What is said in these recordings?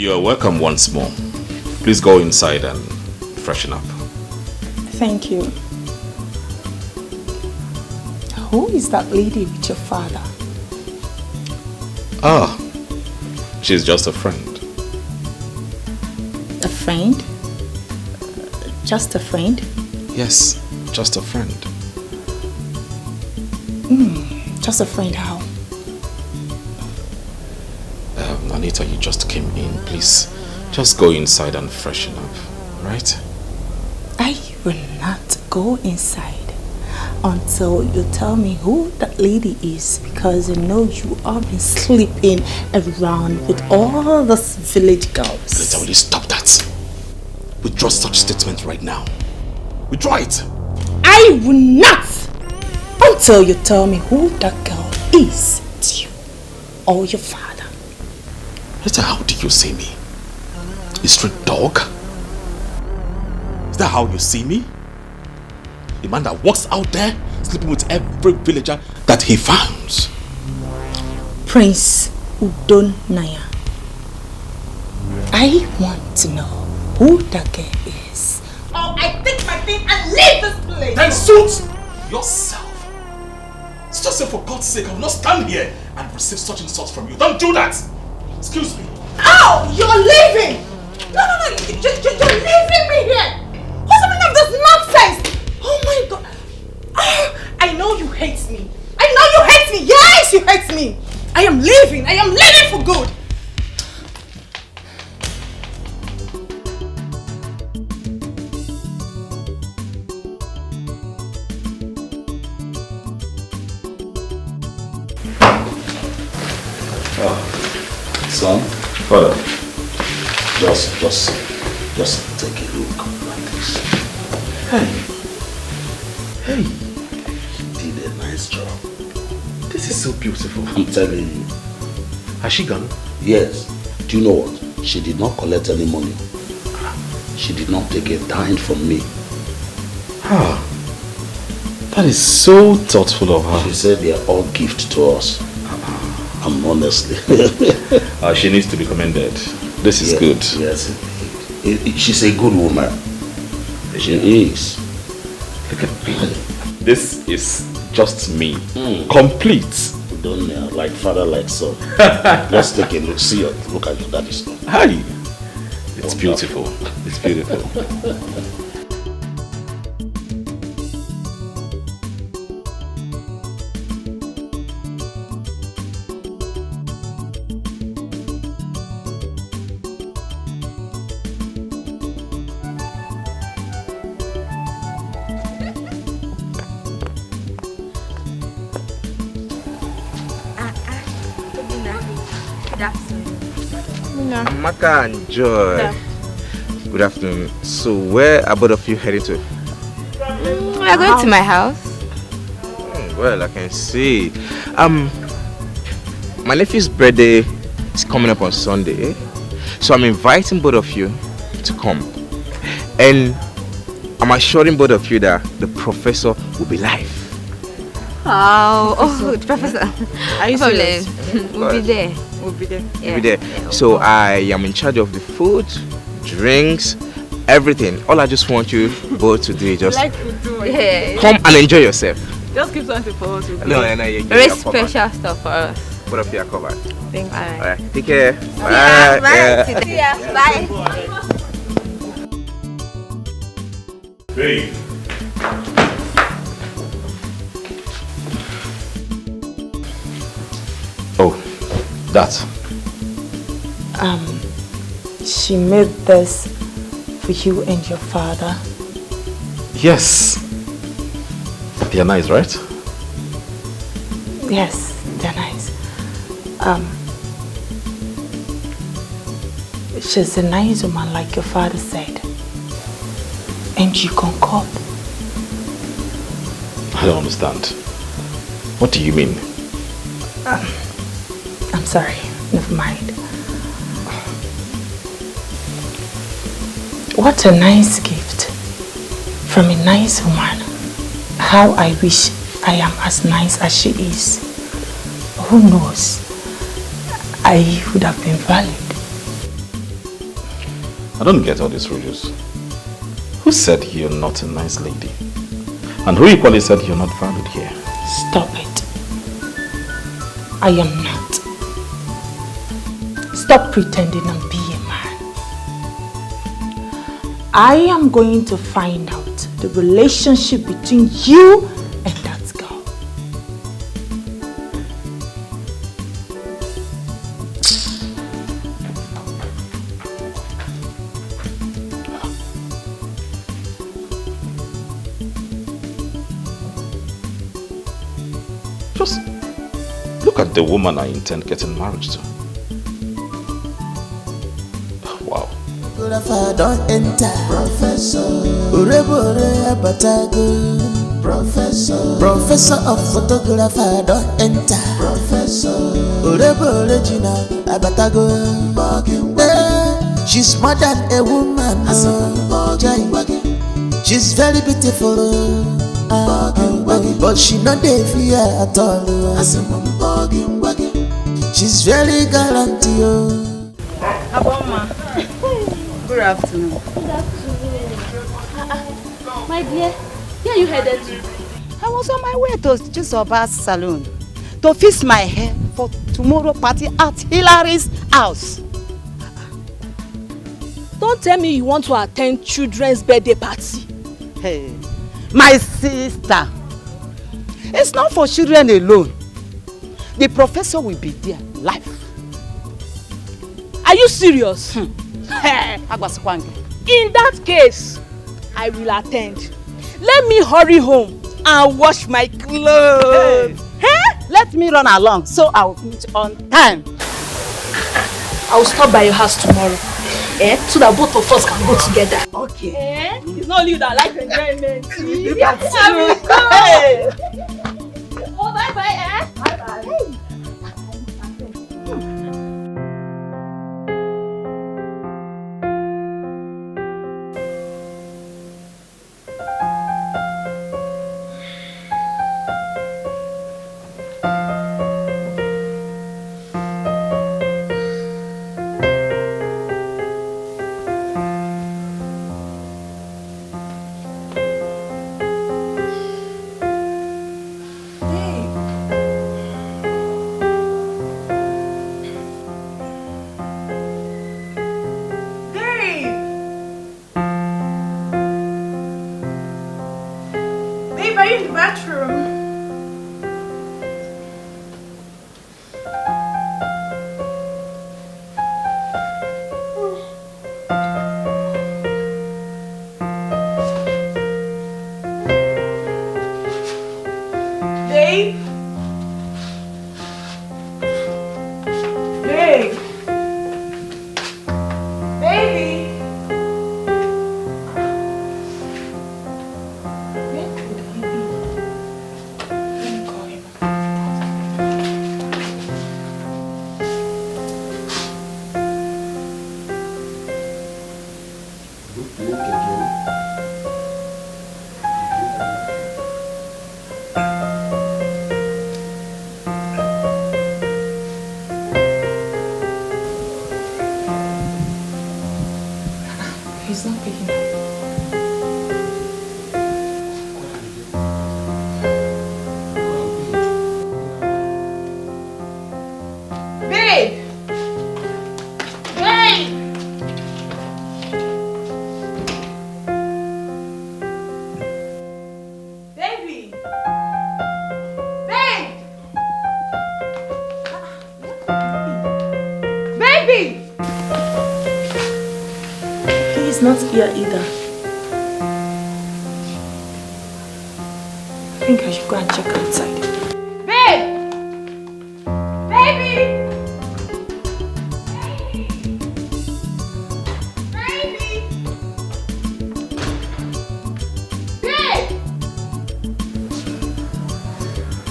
You are welcome once more. Please go inside and freshen up. Thank you. Who is that lady with your father? Ah, she's just a friend. A friend? Just a friend? Yes, just a friend. Just a friend how? Anita, you just came in. Please, just go inside and freshen up, right? I will not go inside until you tell me who that lady is, because I know you have been sleeping around with all those village girls. Anita, will you stop that? Withdraw such statement right now. Withdraw it. I will not until you tell me who that girl is to you or your father. Anita, how do you see me? A street dog? Is that how you see me? A man that walks out there sleeping with every villager that he finds. Prince Udon Naya. I want to know who that girl is. Or I take my thing and leave this place. Then suit yourself. It's just say, for God's sake, I will not stand here and receive such insults from you. Don't do that. Excuse me. Oh, you're leaving! No, you're leaving me here! What's the meaning of this nonsense? Oh my God! Oh, I know you hate me. I know you hate me. Yes, you hate me. I am leaving for good. Son? Father. Just take a look like this. Hey, you did a nice job. This is so beautiful. I'm telling you. Has she gone? Yes. Do you know what? She did not collect any money. She did not take a dime from me. That is so thoughtful of her. She said they are all gifts to us. Honestly. She needs to be commended. This is good. Yes. She's a good woman. She is. Look at me. This is just me. Complete. Don't like father, like son. Let's take a look. See your look at your daddy's son. Hi. It's beautiful. It's beautiful. Amaka and Joy. Yeah. Good afternoon. So where are both of you heading to? We are going to my house. Well, I can see. My nephew's birthday is coming up on Sunday. So I'm inviting both of you to come. And I'm assuring both of you that the professor will be live. Oh, the professor. Are you serious? We'll be there. We'll be there. Yeah. We'll be there. Yeah, so I am in charge of the food, drinks, everything. All I just want you both to do is just come and enjoy yourself. Just keep something for us. Very special stuff for us. Both of you are covered. Thank you. Alright, take care. Bye. Bye. Yeah. Bye. Hey. Oh, that. She made this for you and your father. Yes. They are nice, right? Yes, they're nice. She's a nice woman, like your father said. And you concord. I don't understand. What do you mean? I'm sorry, never mind. What a nice gift from a nice woman. How I wish I am as nice as she is. Who knows? I would have been valid. I don't get all these rules. Who said you're not a nice lady? And who equally said you're not valued here? Stop it. I am not. Stop pretending I'm being a man. I am going to find out the relationship between you and that girl. Just look at the woman I intend getting married to. Wow. Photographer don't enter. Professor. Professor of photographer don't enter. Professor. She's more than a woman. She's very beautiful. But she not dey fear at all. She's very gallant. Aboma. Good afternoon. Good afternoon. My dear, where are you headed to? I was on my way to Chisoba's salon to fix my hair for tomorrow party at Hilary's house. Don't tell me you want to attend children's birthday party. Hey, my sister. It's not for children alone. The professor will be there live. Are you serious? In that case, I will attend. Let me hurry home and wash my clothes. Hey, let me run along so I'll meet on time. I will stop by your house tomorrow. So that both of us can go together. Okay. It's not you that like enjoyment. That's true. Oh, bye-bye, Bye-bye. He's not picking up. Babe! Babe! Baby! Babe! Baby! He's not here either. I think I should go and check outside. Babe! Baby! Baby! Babe!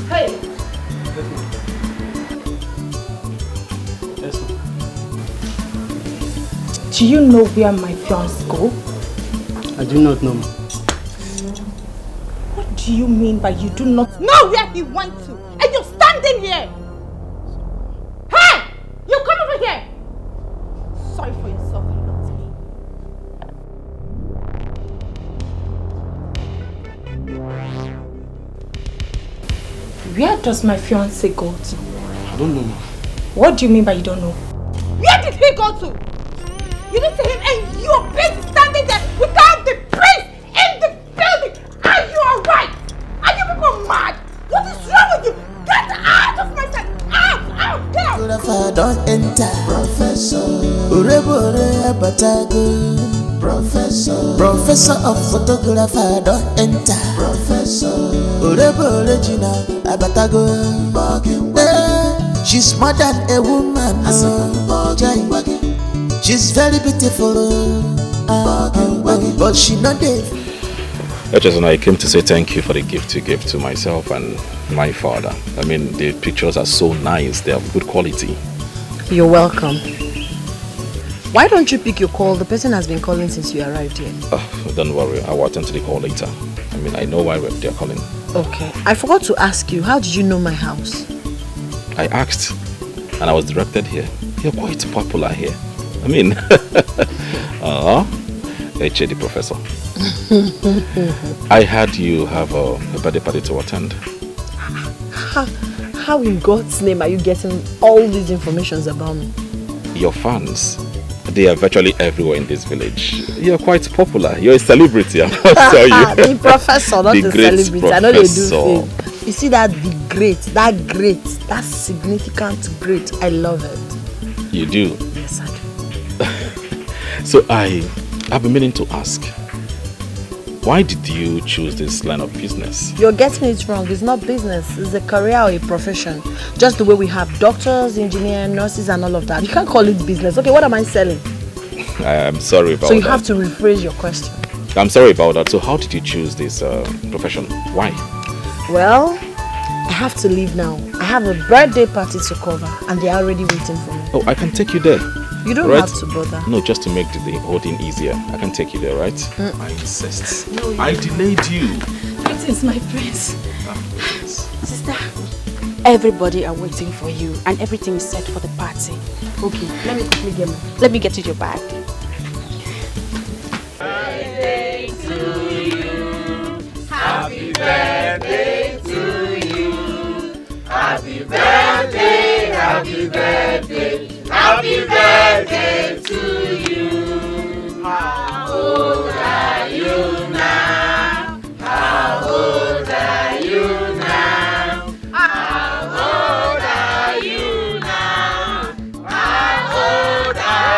Hey! Do you know where my fiancé go? I do not know. What do you mean by you do not know where he went to? And you're standing here! Hey! You come over here! Sorry for yourself and not me. Where does my fiancé go to? I don't know. What do you mean by you don't know? Where did he go to? You didn't see him and you're busy standing there without the prince in the building. Are you alright? Are you people mad? What is wrong with you? Get out of my sight! Out! Out! Get out! Photographer don't enter. Professor. Urebore abatago. Professor of photographer don't enter. Professor. Urebore jina abatago. She's more than a woman. She's very beautiful. But she not dead. I came to say thank you for the gift you gave to myself and my father. I mean, the pictures are so nice. They have good quality. You're welcome. Why don't you pick your call? The person has been calling since you arrived here. Don't worry. I will attend to the call later. I mean, I know why they're calling. Okay. I forgot to ask you, how did you know my house? I asked and I was directed here. You're quite popular here. I mean, HAD professor. I heard you have a birthday party to attend. How in God's name are you getting all these informations about me? Your fans, they are virtually everywhere in this village. You're quite popular. You're a celebrity, I must tell you. The professor, not the celebrity. Professor. I know they do things. You see that that's significant great. I love it. You do? Yes, I do. So I've been meaning to ask, why did you choose this line of business? You're getting it wrong. It's not business. It's a career or a profession. Just the way we have doctors, engineers, nurses and all of that. You can't call it business. Okay, what am I selling? I'm sorry about that. So you have to rephrase your question. I'm sorry about that. So how did you choose this profession? Why? Well, I have to leave now. I have a birthday party to cover and they're already waiting for me. Oh, I can take you there. You don't have to bother. No, just to make the whole thing easier. I can take you there, right? I insist. No, I delayed you. It is my prince. Sister, everybody are waiting for you and everything is set for the party. Okay, let me get you your bag. Birthday to you. Happy birthday to you. Happy birthday, happy birthday. Happy birthday to you. How old are you now? How old are you now? How old are you now? How old are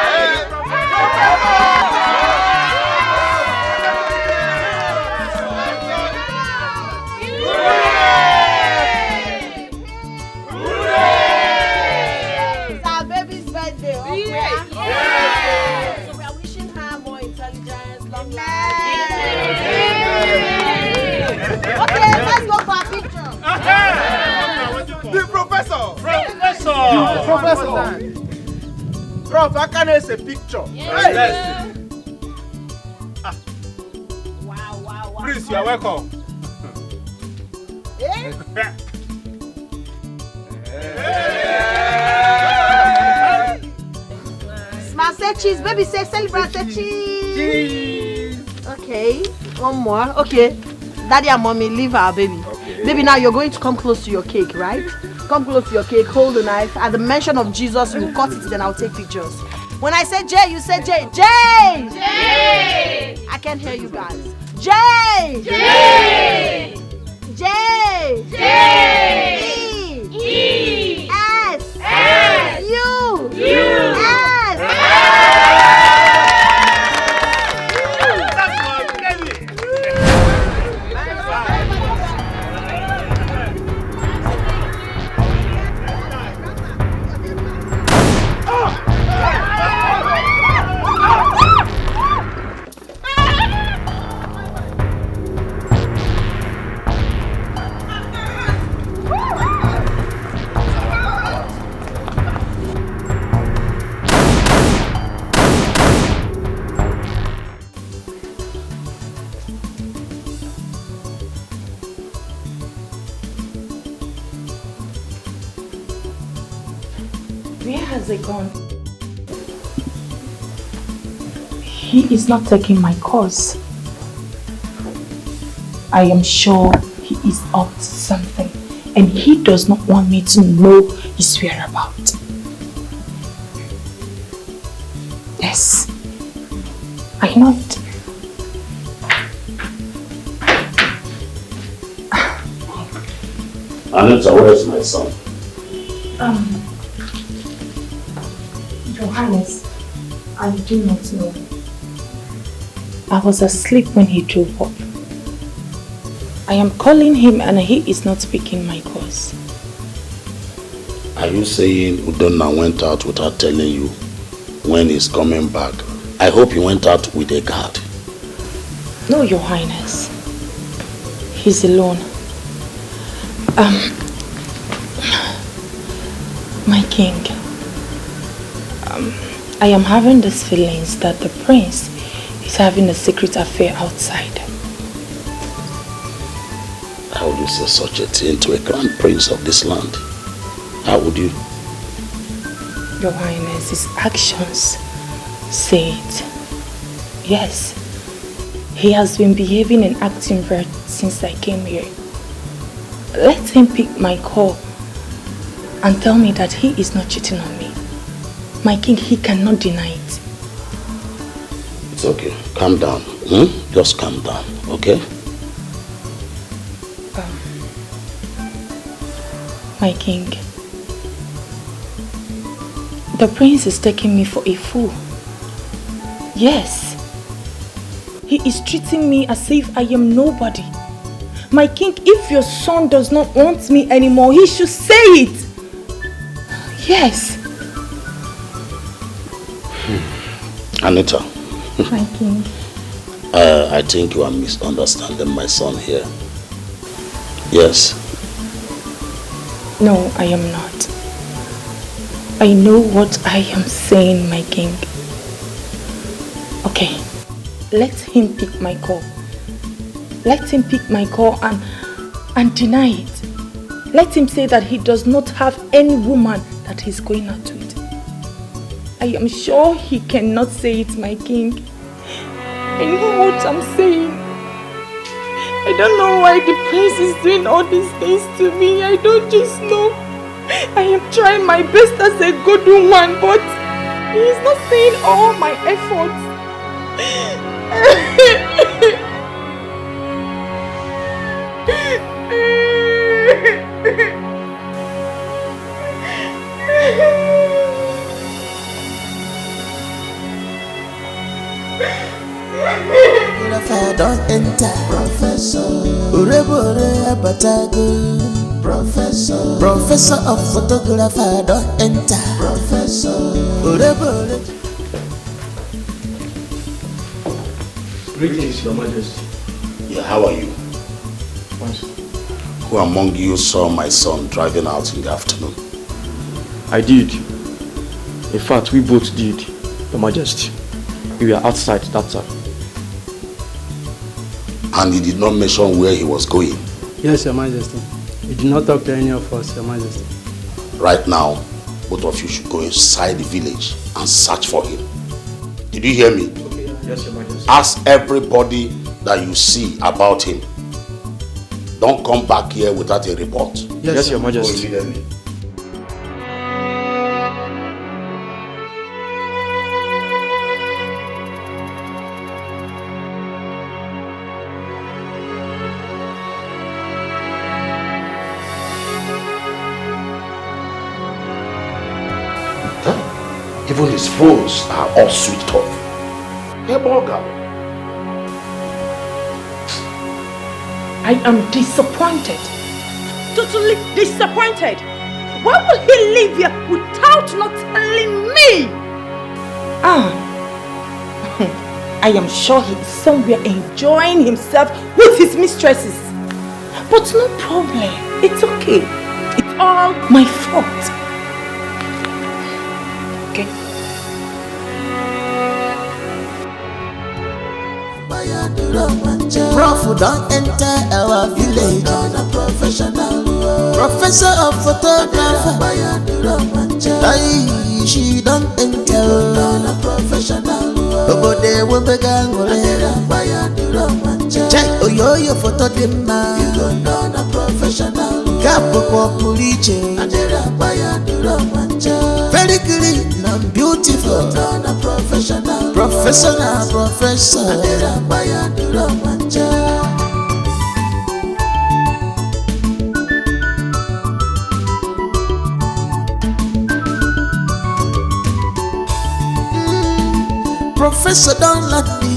Professor! Prof, I can see a picture. Yes. Wow. Please, you are welcome. Smile, say cheese. Baby, say celebrate, say cheese. Okay, one more. Okay, Daddy and Mommy, leave our baby. Okay. Baby, now you're going to come close to your cake, right? Come close to your cake, hold the knife. At the mention of Jesus, you cut it, then I'll take pictures. When I say J, you say J. J! J! I can't hear you guys. J! J! J! J! E! S! S! U! U! S! Gone. He is not taking my course. I am sure he is up to something. and he does not want me to know his whereabouts. Yes, I know it. Anita, where is my son? Your Highness, I do not know. I was asleep when he drove up. I am calling him and he is not picking my calls. Are you saying Udonna went out without telling you when he's coming back? I hope he went out with a guard. No, Your Highness. He's alone. My king, I am having these feelings that the prince is having a secret affair outside. How would you say such a thing to a crown prince of this land? How would you? Your Highness, his actions say it. Yes, he has been behaving and acting weird since I came here. Let him pick my call and tell me that he is not cheating on me. My king, he cannot deny it. It's okay. Calm down. Just calm down, okay? My king, the prince is taking me for a fool. Yes, he is treating me as if I am nobody. My king, if your son does not want me anymore, he should say it. Yes. Anita. My king. I think you are misunderstanding my son here. Yes. No, I am not. I know what I am saying, my king. Okay, let him pick my call. Let him pick my call and deny it. Let him say that he does not have any woman that he's going out with. I am sure he cannot say it, my king. I know what I'm saying. I don't know why the prince is doing all these things to me. I don't just know. I am trying my best as a good woman, but he is not seeing all my efforts. Don't enter, Professor. Urebore abatago, Professor. Professor of photographer, don't enter, Professor. Urebore. Greetings, Your Majesty. Yeah, how are you? What? Who among you saw my son driving out in the afternoon? I did. In fact, we both did, Your Majesty. We were outside that time. And he did not mention where he was going? Yes, Your Majesty. He did not talk to any of us, Your Majesty. Right now, both of you should go inside the village and search for him. Did you hear me? Okay, yes, Your Majesty. Ask everybody that you see about him. Don't come back here without a report. Yes, Your Majesty. Go immediately. Even his phones are all switched off. Hey, Morgan. I am disappointed. Totally disappointed. Why will he leave here without not telling me? I am sure he is somewhere enjoying himself with his mistresses. But no problem. It's okay. It's all my fault. Okay. Prof, don't enter our village. Professor of photographer. Aye, she don't enter. Obode wembegangole. Check oyo photo dimma. Very clean and beautiful. Professional. Professor, don't let me.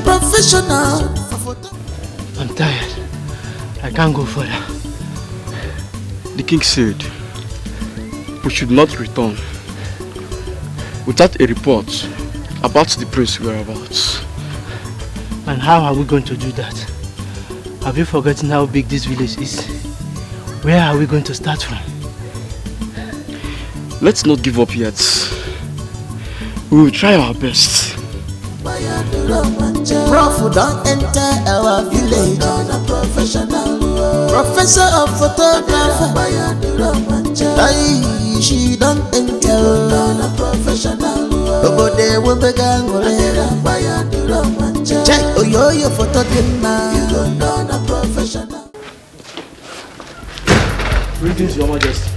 Professional. I'm tired. I can't go further. The king said we should not return without a report about the prince's whereabouts. And how are we going to do that? Have you forgotten how big this village is? Where are we going to start from? Let's not give up yet. We will try our best. Prof don't enter our village. Professor of photography. She don't enter. Nobody will be gang. Check your photo professional. Greetings, Your Majesty.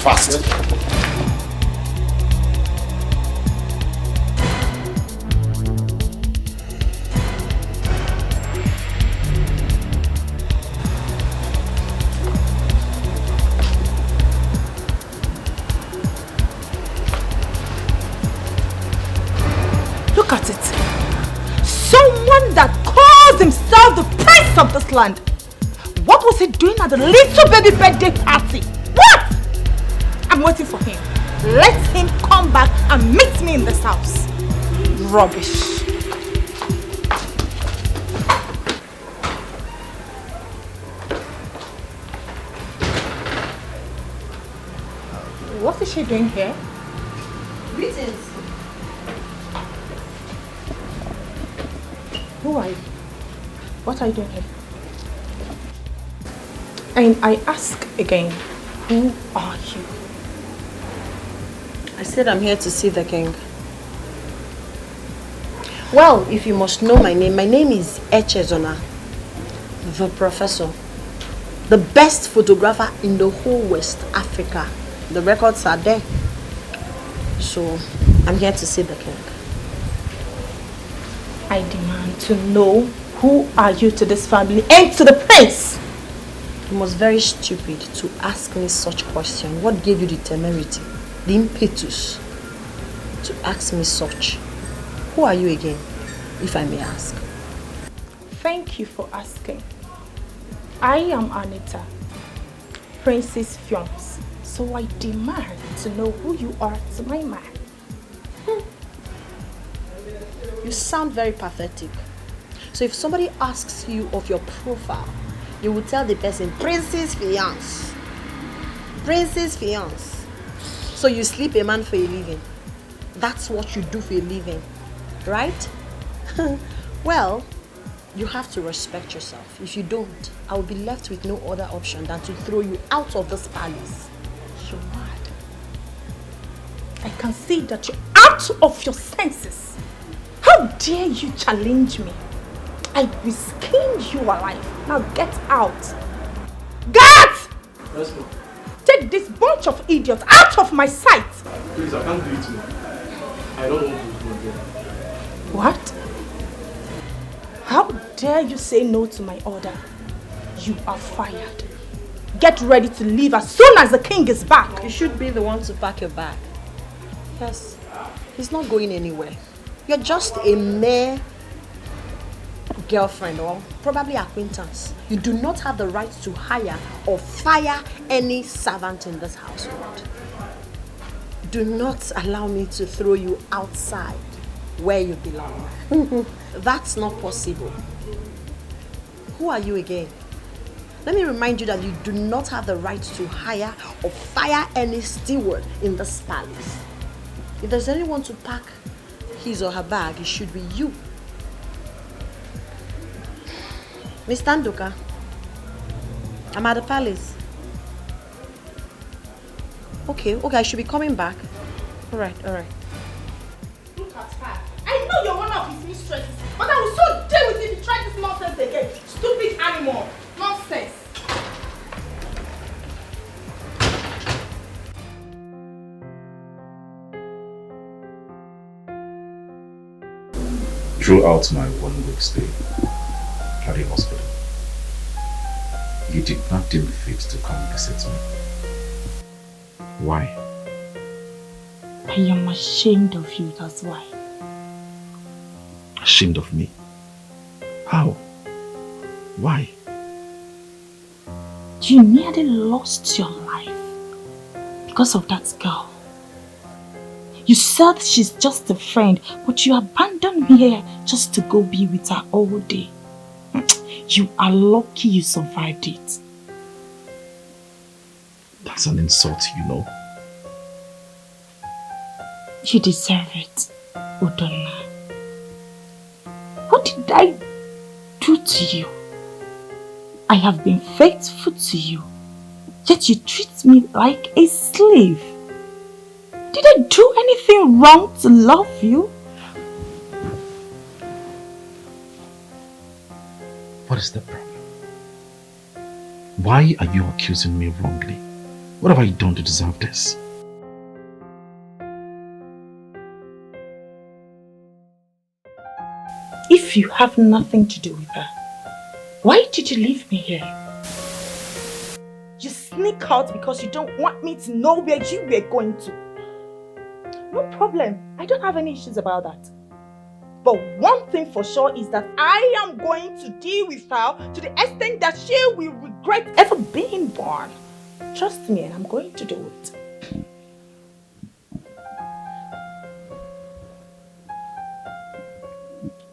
Fast. Look at it. Someone that calls himself the prince of this land. What was he doing at the little baby birthday party? What? I'm waiting for him. Let him come back and meet me in this house. Rubbish. What is she doing here? Greetings. Who are you? What are you doing here? And I ask again, who are you? I said I'm here to see the king. Well, if you must know my name is Echezona, the professor. The best photographer in the whole West Africa. The records are there. So, I'm here to see the king. I demand to know who are you to this family and to the prince. You must very stupid to ask me such question. What gave you the temerity, the impetus to ask me such? Who are you again, if I may ask? Thank you for asking. I am Anita, Prince's fiancée. So I demand to know who you are to my man. You sound very pathetic. So if somebody asks you of your profile, you will tell the person, Prince's fiancé. Prince's fiancé. So you sleep a man for a living. That's what you do for a living, right? Well, you have to respect yourself. If you don't, I will be left with no other option than to throw you out of this palace. You're mad. I can see that you're out of your senses. How dare you challenge me? I will skin you alive. Now get out. Get! Yes, ma'am. Take this bunch of idiots out of my sight. Please, I can't do it, ma'am. I don't want to do it again. What? How dare you say no to my order? You are fired. Get ready to leave as soon as the king is back. You should be the one to pack your bag. Yes, he's not going anywhere. You're just a mere girlfriend or probably acquaintance. You do not have the right to hire or fire any servant in this household. Do not allow me to throw you outside where you belong. That's not possible. Who are you again? Let me remind you that you do not have the right to hire or fire any steward in this palace. If there's anyone to pack his or her bag, it should be you. Miss Tanduka, I'm at the palace. Okay, I should be coming back. All right. Look at her. I know you're one of his mistresses, but I will so deal with you if you try this nonsense again. Stupid animal. Nonsense. Throughout my 1 week stay at the hospital, you did not deem fit to come visit me. Why? I am ashamed of you, that's why. Ashamed of me? How? Why? You nearly lost your life because of that girl. You said she's just a friend, but you abandoned me here just to go be with her all day. You are lucky you survived it. That's an insult, you know. You deserve it, Udonna. What did I do to you? I have been faithful to you, yet you treat me like a slave. Did I do anything wrong to love you? What is the problem? Why are you accusing me wrongly? What have I done to deserve this? If you have nothing to do with her, why did you leave me here? You sneak out because you don't want me to know where you were going to. No problem. I don't have any issues about that. But one thing for sure is that I am going to deal with her to the extent that she will regret ever being born. Trust me, and I'm going to do it.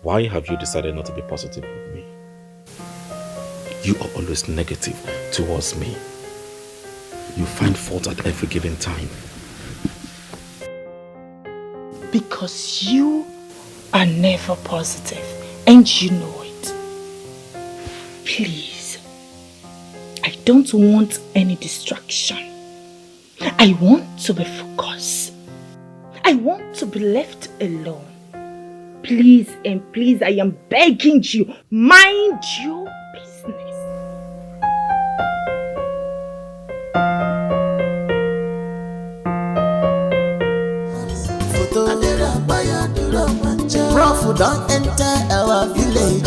Why have you decided not to be positive with me? You are always negative towards me. You find fault at every given time. Because you are never positive, and you know it. Please, I don't want any distraction. I want to be focused. I want to be left alone. Please and please, I am begging you, mind your business. Prof don't enter our village.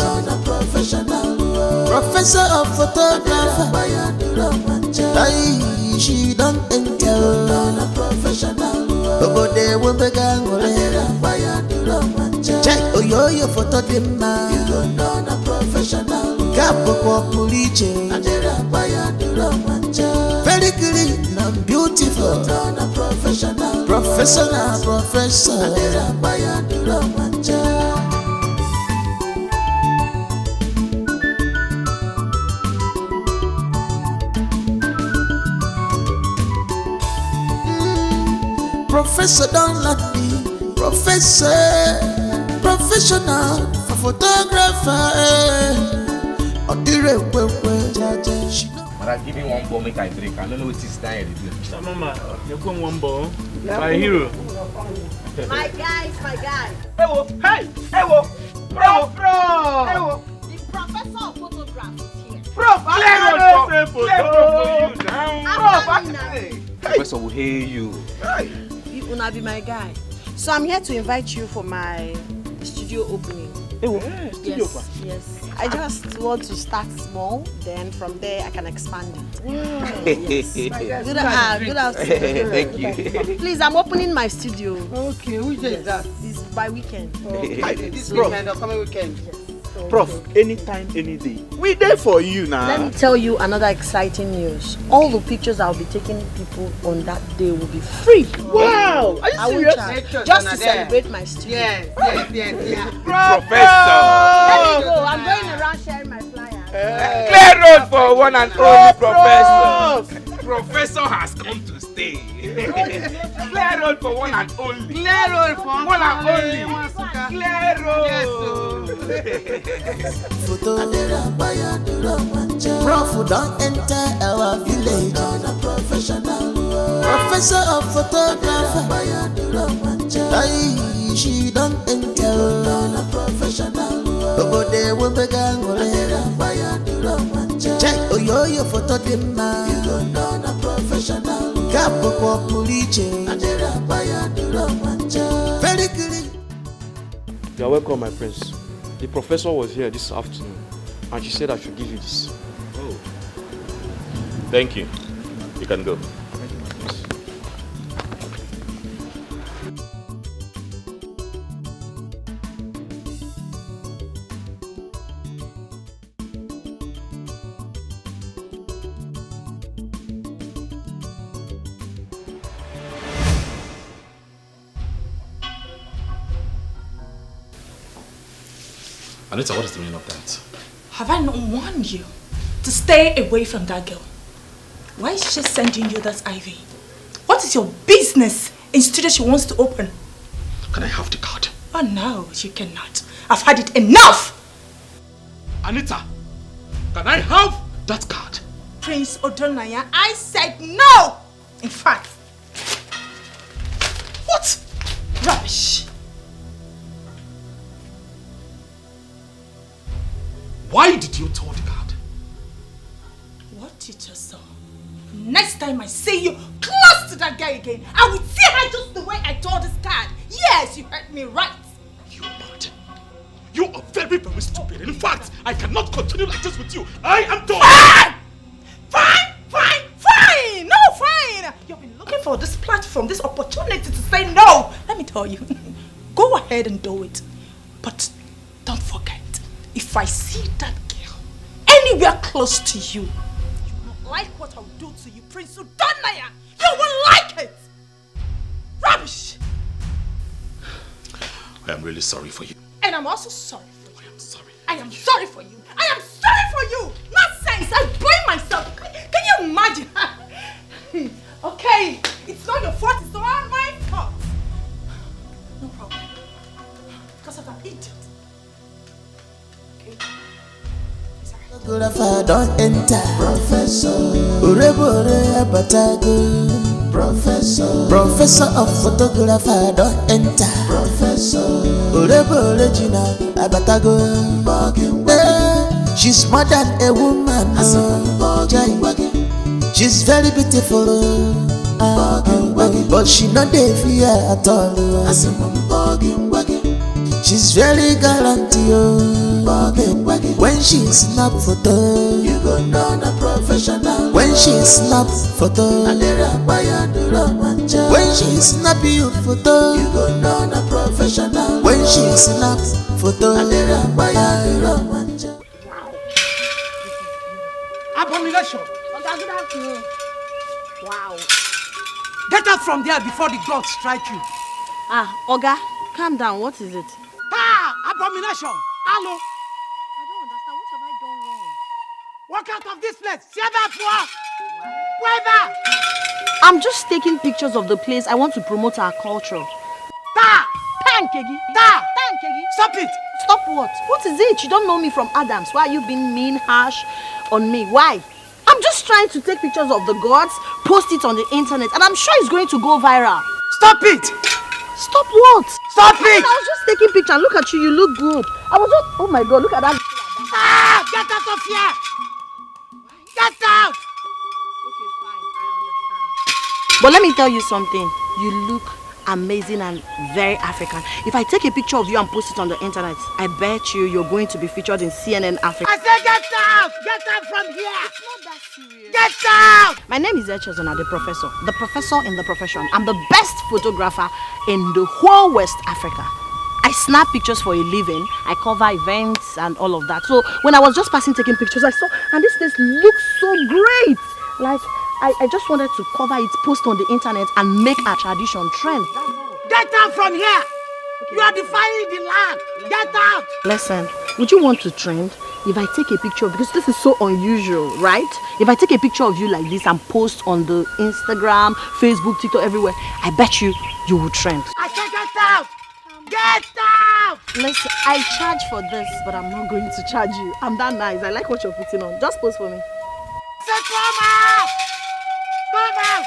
Professor of photographer. She don't enter. But they will begin. Check your photo dema. Capo Puliche. Very clean and beautiful. Professor. Professor don't let me. Professional photographer. But I give you one ball, make I drink. I don't know what this time you do. Mama, you're going one ball. My hero. My guy. Hey, Prof. The professor of photography is here. Prof, Professor will hear you. You wanna be my guy. So I'm here to invite you for my studio opening. Yes. I just want to start small, then from there I can expand it. Yes. Good afternoon. Thank you. Please, I'm opening my studio. Okay, which day is that? This by weekend. This weekend or coming weekend? Yes. Prof, anytime, any day. We there for you now. Let me tell you another exciting news. All the pictures I'll be taking people on that day will be free. Wow! Are you serious? Just to celebrate my studio. Yes. Professor! Let me go. I'm going around sharing my flyer. Clear road for one and only Professor. Professor has come to stay. Clear road for one and only. Clear road for one and only. Clear road. Prof don't enter our village. Professor of photographer. She don't enter. But they will begin. Check your photo dema. Capo Puliche. Very clean. You are welcome, my prince. The professor was here this afternoon and she said I should give you this. Oh. Thank you. You can go. Anita, what is the meaning of that? Have I not warned you to stay away from that girl? Why is she sending you that IV? What is your business in studio she wants to open? Can I have the card? Oh no, you cannot. I've had it enough! Anita, can I have that card? Prince Odonaya, I said no! In fact, what? Rubbish! Why did you tore the card? What you just saw. Next time I see you close to that guy again, I will see her just the way I tore this card. Yes, you heard me right. You are mad. You are very, very stupid. In fact, I cannot continue like this with you. I am done. Fine! No, fine! You've been looking for this platform, this opportunity to say no. Let me tell you, go ahead and do it. But don't forget, if I see that girl anywhere close to you, you will not like what I'll do to you, Prince Udonaya. You will like it! Rubbish! I am really sorry for you. And I'm also sorry for you. I am sorry. I am sorry for you. I am sorry for you! Nonsense! I blame myself. Can you imagine? Okay, it's not your fault, it's all my fault. No problem. Because of an idiot. Photographer don't enter. Professor Urebore Abatago. Professor of photographer don't enter. Professor Urebore Gina Abatago. She's more than a woman. She's very beautiful. But she not dey fear at all. She's very gallant, when she snap photo, you go know the professional. When she snap photo, when she snap you photo, you go know the professional. When she snap photo, abomination. Good afternoon. Wow. Get out from there before the gods strike you. Oga, calm down. What is it? Abomination. Hello. I don't understand. What have I done wrong? Walk out of this place. Whoever. I'm just taking pictures of the place. I want to promote our culture. Stop it. Stop what? What is it? You don't know me from Adams. Why are you being mean, harsh on me? Why? I'm just trying to take pictures of the gods, post it on the internet, and I'm sure it's going to go viral. Stop it! Stop what? Stop it! I was just taking pictures. Look at you. You look good. I was just... Oh my God, look at that. Get out of here! Get out! Okay, fine. I understand. But let me tell you something. You look amazing and very African. If I take a picture of you and post it on the internet, I bet you're going to be featured in CNN Africa. I said get out! Get out from here! It's not that serious. Get out! My name is Echezona, the professor in the profession. I'm the best photographer in the whole West Africa. I snap pictures for a living. I cover events and all of that. So when I was just passing taking pictures, I saw, and this place looks so great. Like, I just wanted to cover it, post on the internet, and make our tradition trend. Get out from here! Okay. You are defying the land! Get out! Listen, would you want to trend? If I take a picture, because this is so unusual, right? If I take a picture of you like this and post on the Instagram, Facebook, TikTok, everywhere, I bet you will trend. I said get out! Get out! Listen, I charge for this, but I'm not going to charge you. I'm that nice. I like what you're putting on. Just post for me. Say come out! Come out!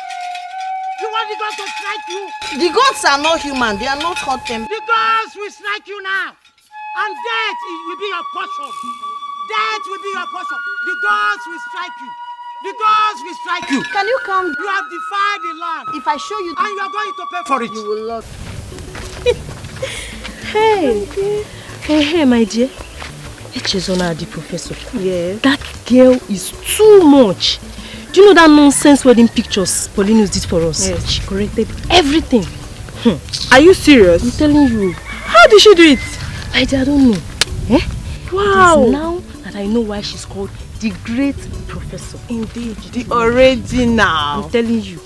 You want the gods to strike you? The gods are not human. They are not hot tempered. The gods will strike you now. And death will be your portion. Death will be your portion. The gods will strike you. The gods will strike you. Can you come? You have defied the land. If I show you... And you are going to pay for it. You will love. Hey. Hey, my dear. Echezona, the professor. Yeah. That girl is too much. Do you know that nonsense wedding pictures Paulinus did for us? Yes. She corrected everything. Are you serious? I'm telling you. How did she do it? I don't know. Eh? Wow. It is now that I know why she's called the great professor. Indeed. The original. I'm telling you.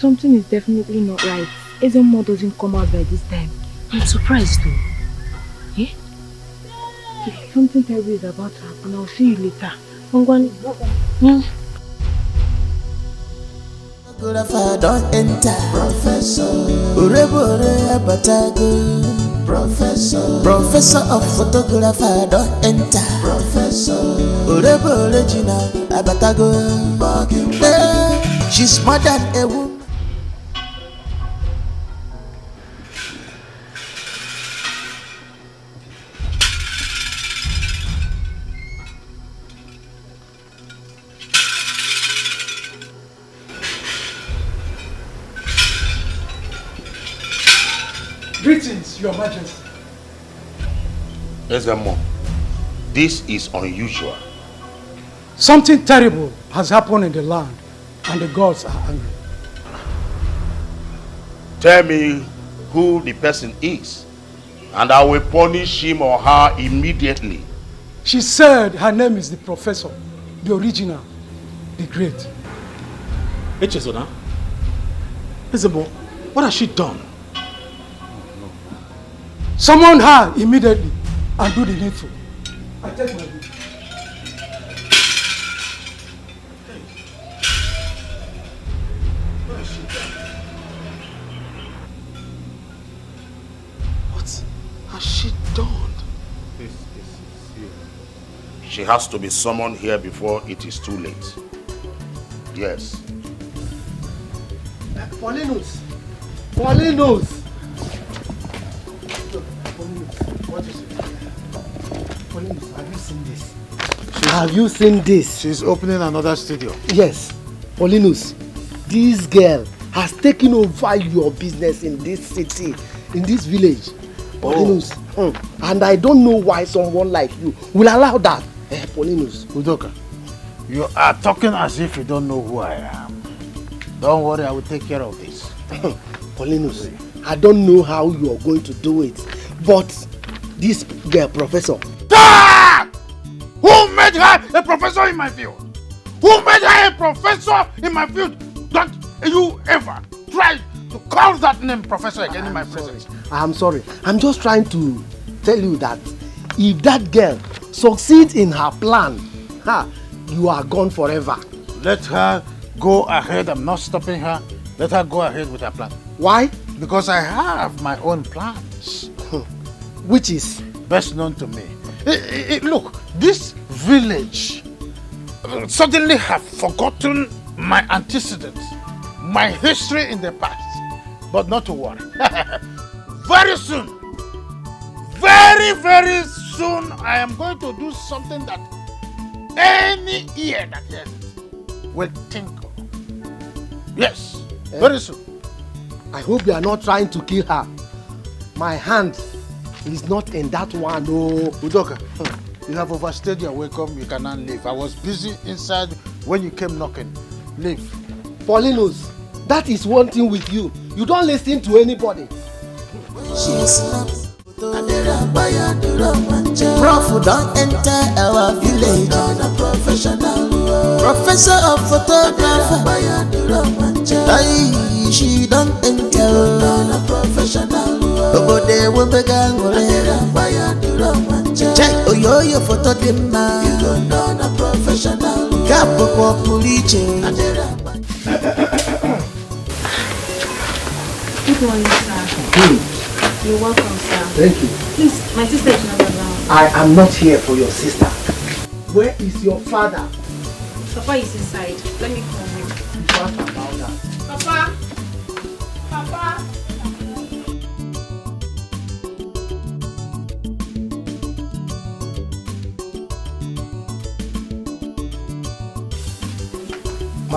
Something is definitely not right. Ezomo doesn't come out by this time. I'm surprised though. Eh? If something terrible is about to happen, I'll see you later. Photographer don't enter. Professor Urebore Abatago. Professor of photographer don't enter. Professor Urebore Gina Abatago. She's more than a woman. Greetings, Your Majesty. Ezemo, this is unusual. Something terrible has happened in the land, and the gods are angry. Tell me who the person is, and I will punish him or her immediately. She said her name is the Professor, the original, the great. Echezona, Ezemo, what has she done? Summon her immediately and do the needful. I take my leave. What has she done? This is serious. She has to be summoned here before it is too late. Yes. Paulinus! Paulinus! What is it? Paulinus, have you seen this? Have you seen this? She's opening another studio. Yes. Paulinus, this girl has taken over your business in this city, in this village. Paulinus. And I don't know why someone like you will allow that. Paulinus. Udoka, you are talking as if you don't know who I am. Don't worry, I will take care of this. Paulinus, I don't know how you are going to do it, but this girl, Professor. Ah! Who made her a professor in my field? Who made her a professor in my field? Don't you ever try to call that name professor again in my presence. I'm sorry. I'm just trying to tell you that if that girl succeeds in her plan, you are gone forever. Let her go ahead. I'm not stopping her. Let her go ahead with her plan. Why? Because I have my own plans. Which is? Best known to me. Look, this village suddenly have forgotten my antecedents, my history in the past. But not to worry. Very soon, very soon, I am going to do something that any ear that hears it will tinkle. Yes, Very soon. I hope you are not trying to kill her. My hand is not in that one. Oh, Udoka, you have overstayed your welcome. You cannot leave. I was busy inside when you came knocking. Leave. Paulinus, that is one thing with you. You don't listen to anybody. Prof don't enter our village. Professor of photography. She don't enter. Obode wobega ngole. Check oyo photo dimma. Kapo kwa puliche. Good morning, sir. Good. You're welcome, sir. Thank you. Please, my sister is not around. I am not here for your sister. Where is your father? Papa is inside. Let me call him. What about that? Papa! Papa!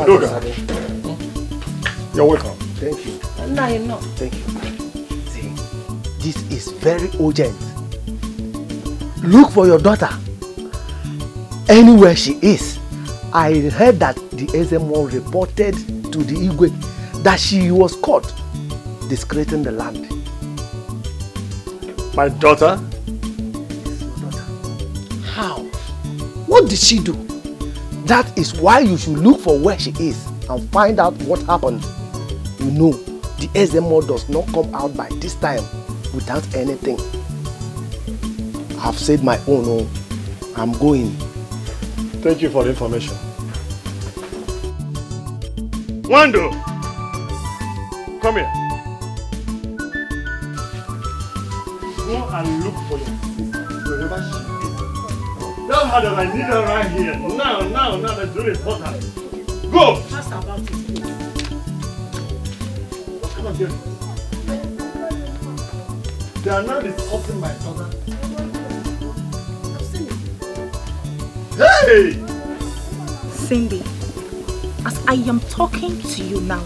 Doga, you're welcome. Thank you. No, I'm not. Thank you. See, this is very urgent. Look for your daughter. Anywhere she is. I heard that the SMO reported to the Igwe that she was caught desecrating the land. My daughter? How? What did she do? That is why you should look for where she is and find out what happened. You know, the SMO does not come out by this time without anything. I've said my own. Oh, I'm going. Thank you for the information. Wando! Come here. Go and look for your sister wherever she is. Tell her that I need her right here. Now, that's very important. Go! Fast about it, please. Come on, get it. They are now discussing my daughter. Hey! Cindy, as I am talking to you now,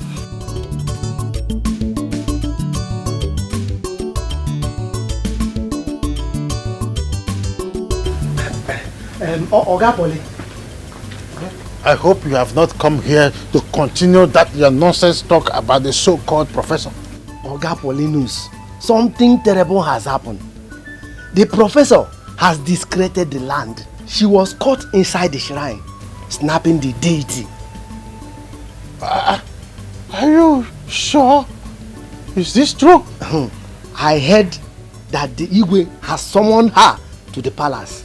Oga Poli. I hope you have not come here to continue that your nonsense talk about the so-called professor. Oga Paulinus, something terrible has happened. The professor has desecrated the land. She was caught inside the shrine, snapping the deity. Are you sure? Is this true? I heard that the Igwe has summoned her to the palace.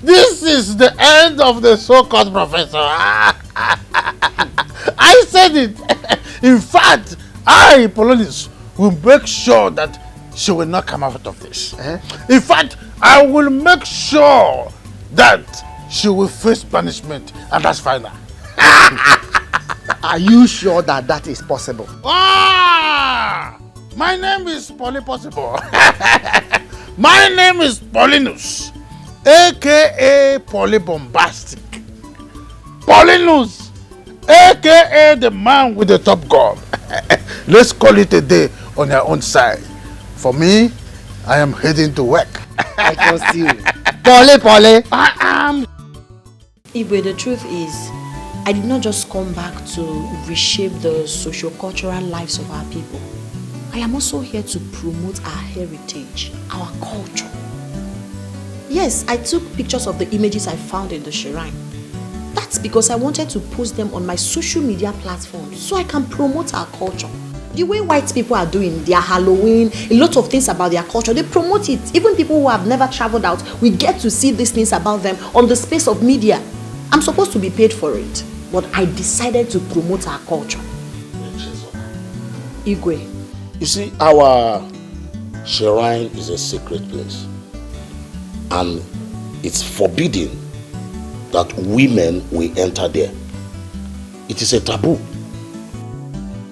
This is the end of the so-called professor. I said it. In fact, I, Polonius, will make sure that she will not come out of this. In fact, I will make sure that she will face punishment, and that's final. Are you sure that that is possible? My name is Possible. My name is Paulinus, aka Bombastic. Paulinus, aka the man with the top gun. Let's call it a day on your own side. For me, I am heading to work. I can see you. Pole. I am. Igwe, the truth is, I did not just come back to reshape the socio-cultural lives of our people. I am also here to promote our heritage, our culture. Yes, I took pictures of the images I found in the shrine. That's because I wanted to post them on my social media platforms so I can promote our culture. The way white people are doing their Halloween, a lot of things about their culture, they promote it. Even people who have never traveled out, we get to see these things about them on the space of media. I'm supposed to be paid for it, but I decided to promote our culture. Igwe. You see, our shrine is a sacred place. And it's forbidden that women will enter there. It is a taboo.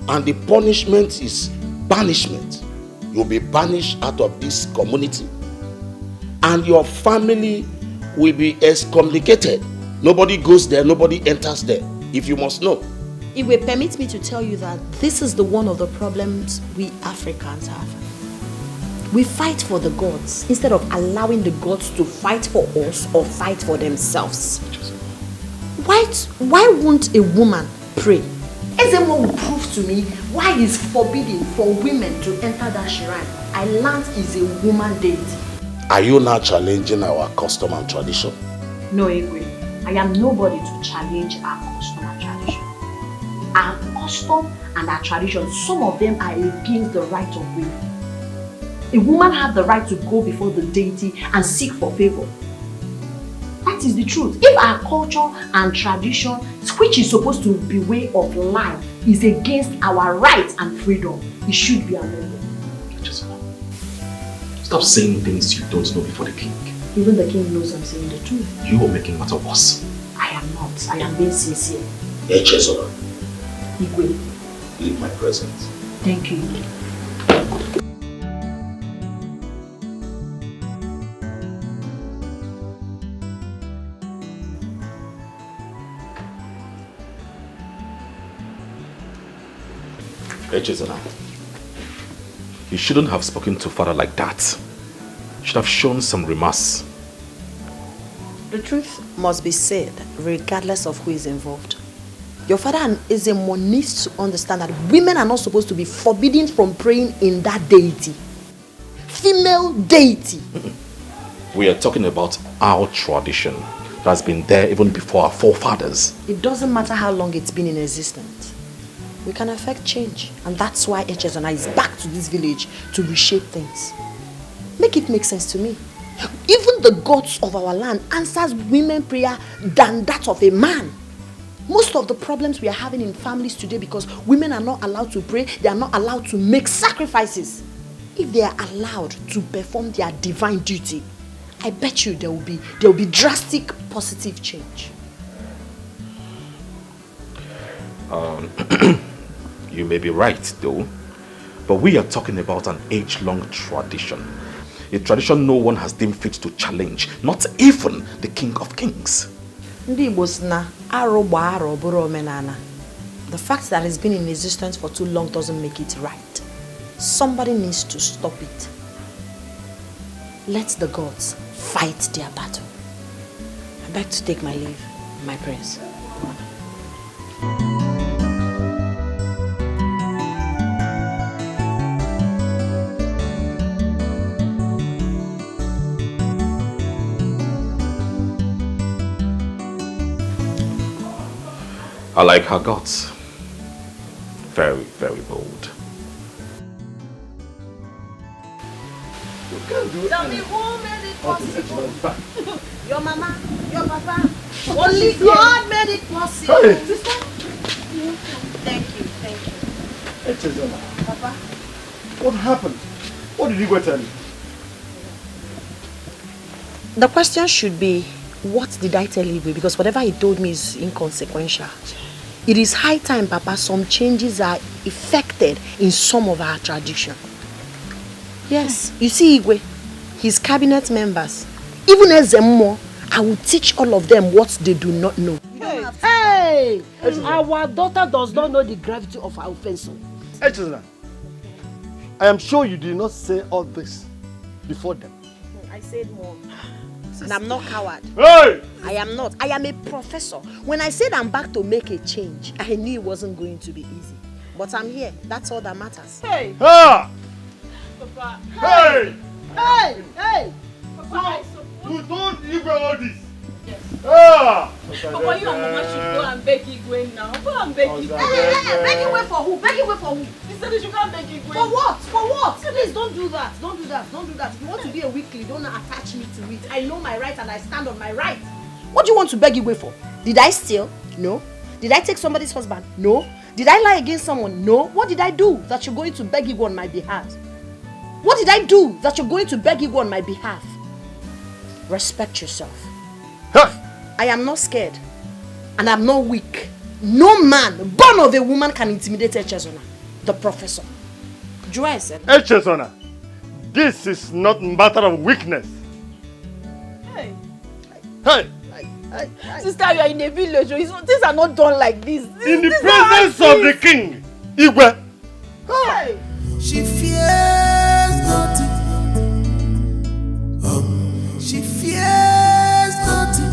And the punishment is banishment. You'll be banished out of this community and your family will be excommunicated. Nobody goes there, nobody enters there, if you must know. It will permit me to tell you that this is the one of the problems we Africans have. We fight for the gods instead of allowing the gods to fight for us or fight for themselves. Why won't a woman pray? Ezemo will prove to me why it's forbidden for women to enter that shrine. I learned it's a woman deity. Are you now challenging our custom and tradition? No, Egwe. I am nobody to challenge our custom and tradition. Our custom and our tradition, some of them are against the right of women. A woman has the right to go before the deity and seek for favor. That is the truth. If our culture and tradition, which is supposed to be way of life, is against our rights and freedom, it should be amended. Stop saying things you don't know before the king. Even the king knows I'm saying the truth. You are making matter worse. I am not. I am being sincere. Echezona, Igwe. leave my presence. Thank you. Echezona, you shouldn't have spoken to father like that. You should have shown some remorse. The truth must be said regardless of who is involved. Your father and Ezemo needs to understand that women are not supposed to be forbidden from praying in that deity. Female deity. We are talking about our tradition that has been there even before our forefathers. It doesn't matter how long it's been in existence. We can affect change, and that's why Echezona is back to this village to reshape things. Make it make sense to me. Even the gods of our land answers women prayer than that of a man. Most of the problems we are having in families today because women are not allowed to pray, they are not allowed to make sacrifices. If they are allowed to perform their divine duty, I bet you there will be drastic positive change. You may be right though, but we are talking about an age-long tradition. A tradition no one has deemed fit to challenge, not even the King of Kings. The fact that it's been in existence for too long doesn't make it right. Somebody needs to stop it. Let the gods fight their battle. I beg to take my leave, my prince. I like her guts. Very, very bold. Tell me who made it possible? Your mama, your papa. Only God made it possible. Hey. Sister? Thank you. Hey, Chezona. Papa? What happened? What did he go tell you? The question should be, what did I tell you? Because whatever he told me is inconsequential. It is high time, Papa, some changes are effected in some of our tradition. Yes, you see Igwe, his cabinet members, even Ezemo, I will teach all of them what they do not know. Hey! Our daughter does not know the gravity of our offense. Echezona, I am sure you did not say all this before them. I said more. And I'm not coward. Hey! I am not. I am a professor. When I said I'm back to make a change, I knew it wasn't going to be easy. But I'm here. That's all that matters. Hey! Ah! Papa! Hey! Hey! Papa, you told Igwe all this? Yes. Ah! Papa, you and Mama should go and beg Igwe now. Go and beg Igwe. Hey, beg Igwe for who? Beg Igwe for who? He said you should go and beg Igwe. For what? For what? Please don't do that. Don't do that. If you want to be a weakling, don't attach me to it. I know my right and I stand on my right. What do you want to beg Igwe for? Did I steal? No. Did I take somebody's husband? No. Did I lie against someone? No. What did I do that you're going to beg Igwe on my behalf? What did I do that you're going to beg Igwe on my behalf? Respect yourself. I am not scared. And I'm not weak. No man born of a woman can intimidate Echezona, the professor. Joy said. Echezona, this is not a matter of weakness. Hey! Sister, you are in a village. Things are not done like this. In the presence of the king, Igwe. Hey! She fears nothing. She fears nothing.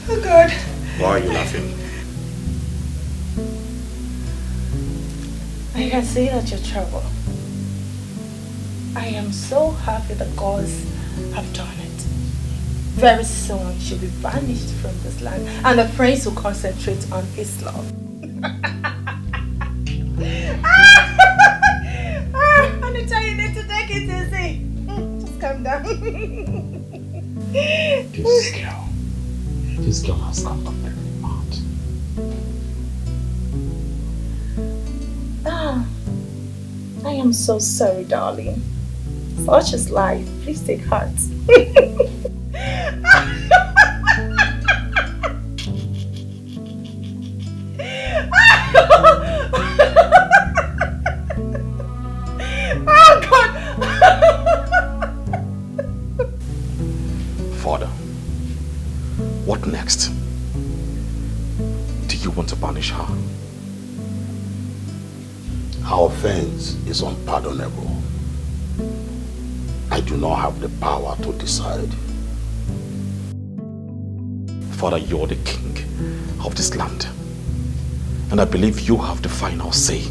Oh God. Why are you laughing? I can see that you're troubled. I am so happy the gods have done it. Very soon she'll be banished from this land and the prince will concentrate on his love. Anita, you need to take it easy. Just calm down. This girl has come completely mad. I am so sorry, darling. Such is life. Please take heart. Oh God! Father, what next? Do you want to banish her? Her offense is unpardonable. I do not have the power to decide. Father, you're the king of this land, and I believe you have the final say.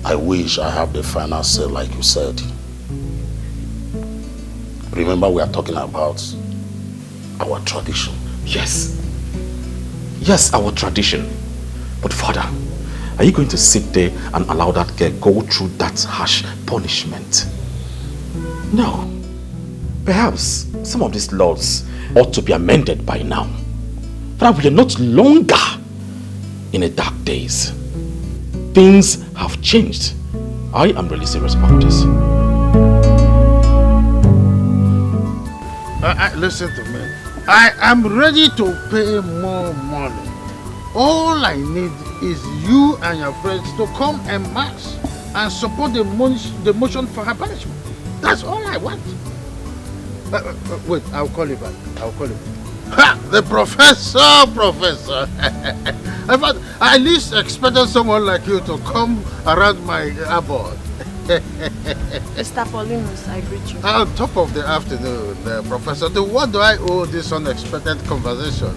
I wish I have the final say like you said. Remember, we are talking about our tradition. Yes. Yes, our tradition. But Father, are you going to sit there and allow that girl go through that harsh punishment? No. Perhaps some of these laws ought to be amended by now. But we are not longer in the dark days. Things have changed. I am really serious about this. Listen to me. I am ready to pay more money. All I need is you and your friends to come en masse and support the motion for her punishment. That's all I want. Wait, I'll call you back. I'll call you back. Ha! The professor! In fact, I at least expected someone like you to come around my abode. Mr. Paulinus, I greet you. On top of the afternoon, Professor, to what do I owe this unexpected conversation?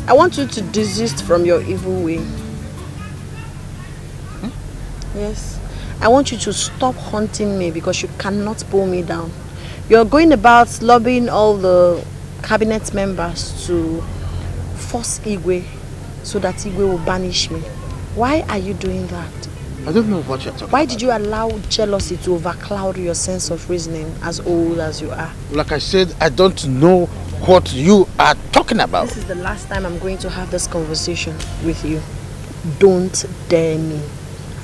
I want you to desist from your evil way. Yes. I want you to stop hunting me because you cannot pull me down. You're going about lobbying all the cabinet members to force Igwe so that Igwe will banish me. Why are you doing that? I don't know what you're talking about. Why did you allow jealousy to overcloud your sense of reasoning as old as you are? Like I said, I don't know what you are talking about. This is the last time I'm going to have this conversation with you. Don't dare me.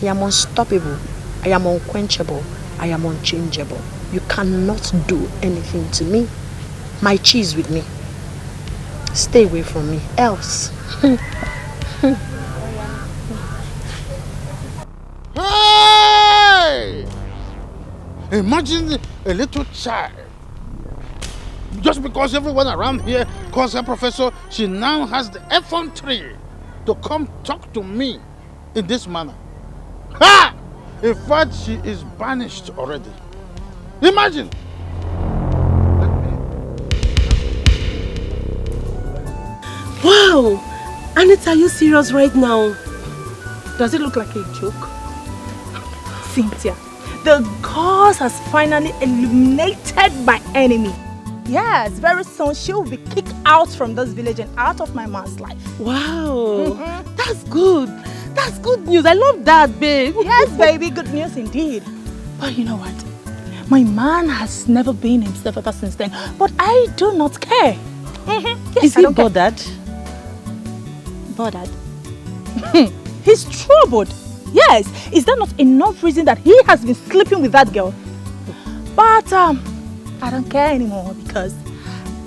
I am unstoppable. I am unquenchable. I am unchangeable. You cannot do anything to me. My chi is with me. Stay away from me, else. Hey! Imagine a little child. Just because everyone around here calls her professor, she now has the effrontery to come talk to me in this manner. Ha! In fact, she is banished already. Imagine! Wow! Anita, are you serious right now? Does it look like a joke? Cynthia, the cause has finally eliminated my enemy. Yes, very soon she will be kicked out from this village and out of my man's life. Wow! That's good. That's good news. I love that, babe. Yes, baby, good news indeed. But you know what? My man has never been himself ever since then, but I do not care. Yes, Is he bothered? Bothered? He's troubled. Yes, is that not enough reason that he has been sleeping with that girl? But I don't care anymore because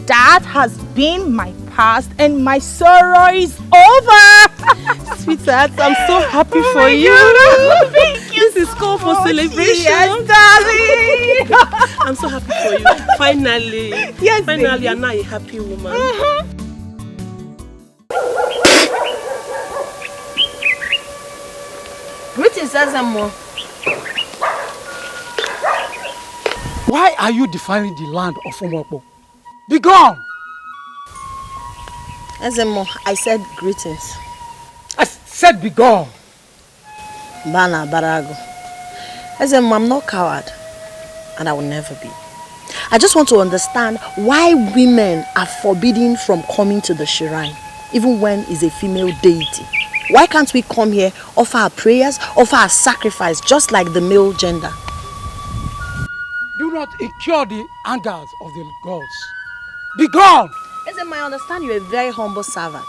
that has been my past and my sorrow is over. Sweetheart, I'm so happy for you. God, thank you. This is called for celebration. Yes, darling. I'm so happy for you. Finally. Yes, finally, baby. you're now a happy woman. Greetings, Ezemo. Why are you defiling the land of Omokbo? Be gone! Ezemo, I said greetings. I said be gone! Bana Barago. Ezemo, I'm not coward. And I will never be. I just want to understand why women are forbidden from coming to the shrine, even when it's a female deity. Why can't we come here, offer our prayers, offer our sacrifice, just like the male gender? Do not incur the angers of the gods. Be gone! Ezemo, I understand you're a very humble servant.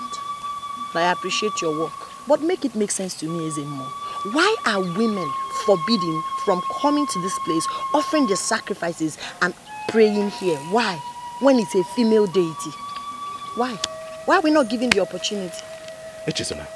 But I appreciate your work. But make it make sense to me, Ezemo. Why are women forbidden from coming to this place, offering their sacrifices and praying here? Why? When it's a female deity. Why? Why are we not given the opportunity? Echezona.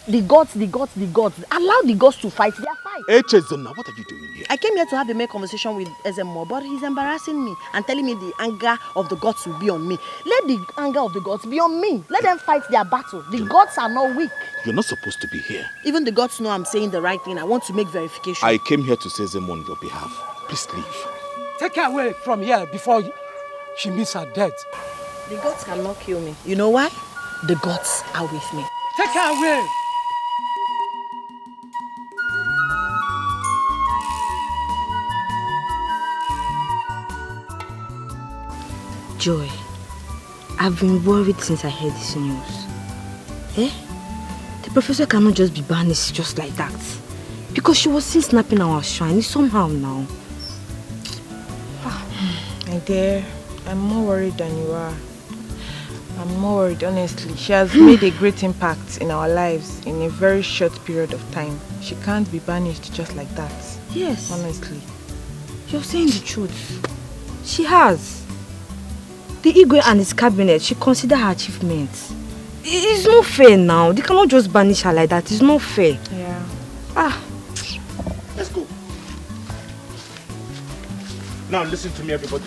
The gods. Allow the gods to fight their fight. Echezona, what are you doing here? I came here to have a main conversation with Ezemo, but he's embarrassing me and telling me the anger of the gods will be on me. Let the anger of the gods be on me. Let them fight their battle. The gods are not weak. You're not supposed to be here. Even the gods know I'm saying the right thing. I want to make verification. I came here to say them on your behalf. Please leave. Take her away from here before she meets her death. The gods cannot kill me. You know why? The gods are with me. Take her away! Joy, I've been worried since I heard this news. Eh? The professor cannot just be banished just like that. Because she was seen snapping our shrine somehow now. My dear, I'm more worried than you are. I'm more worried, honestly. She has made a great impact in our lives in a very short period of time. She can't be banished just like that. Yes. Honestly. You're saying the truth. She has. The Igwe and his cabinet, she considered her achievements. It's not fair now. They cannot just banish her like that. It's not fair. Yeah. Let's go. Now listen to me, everybody.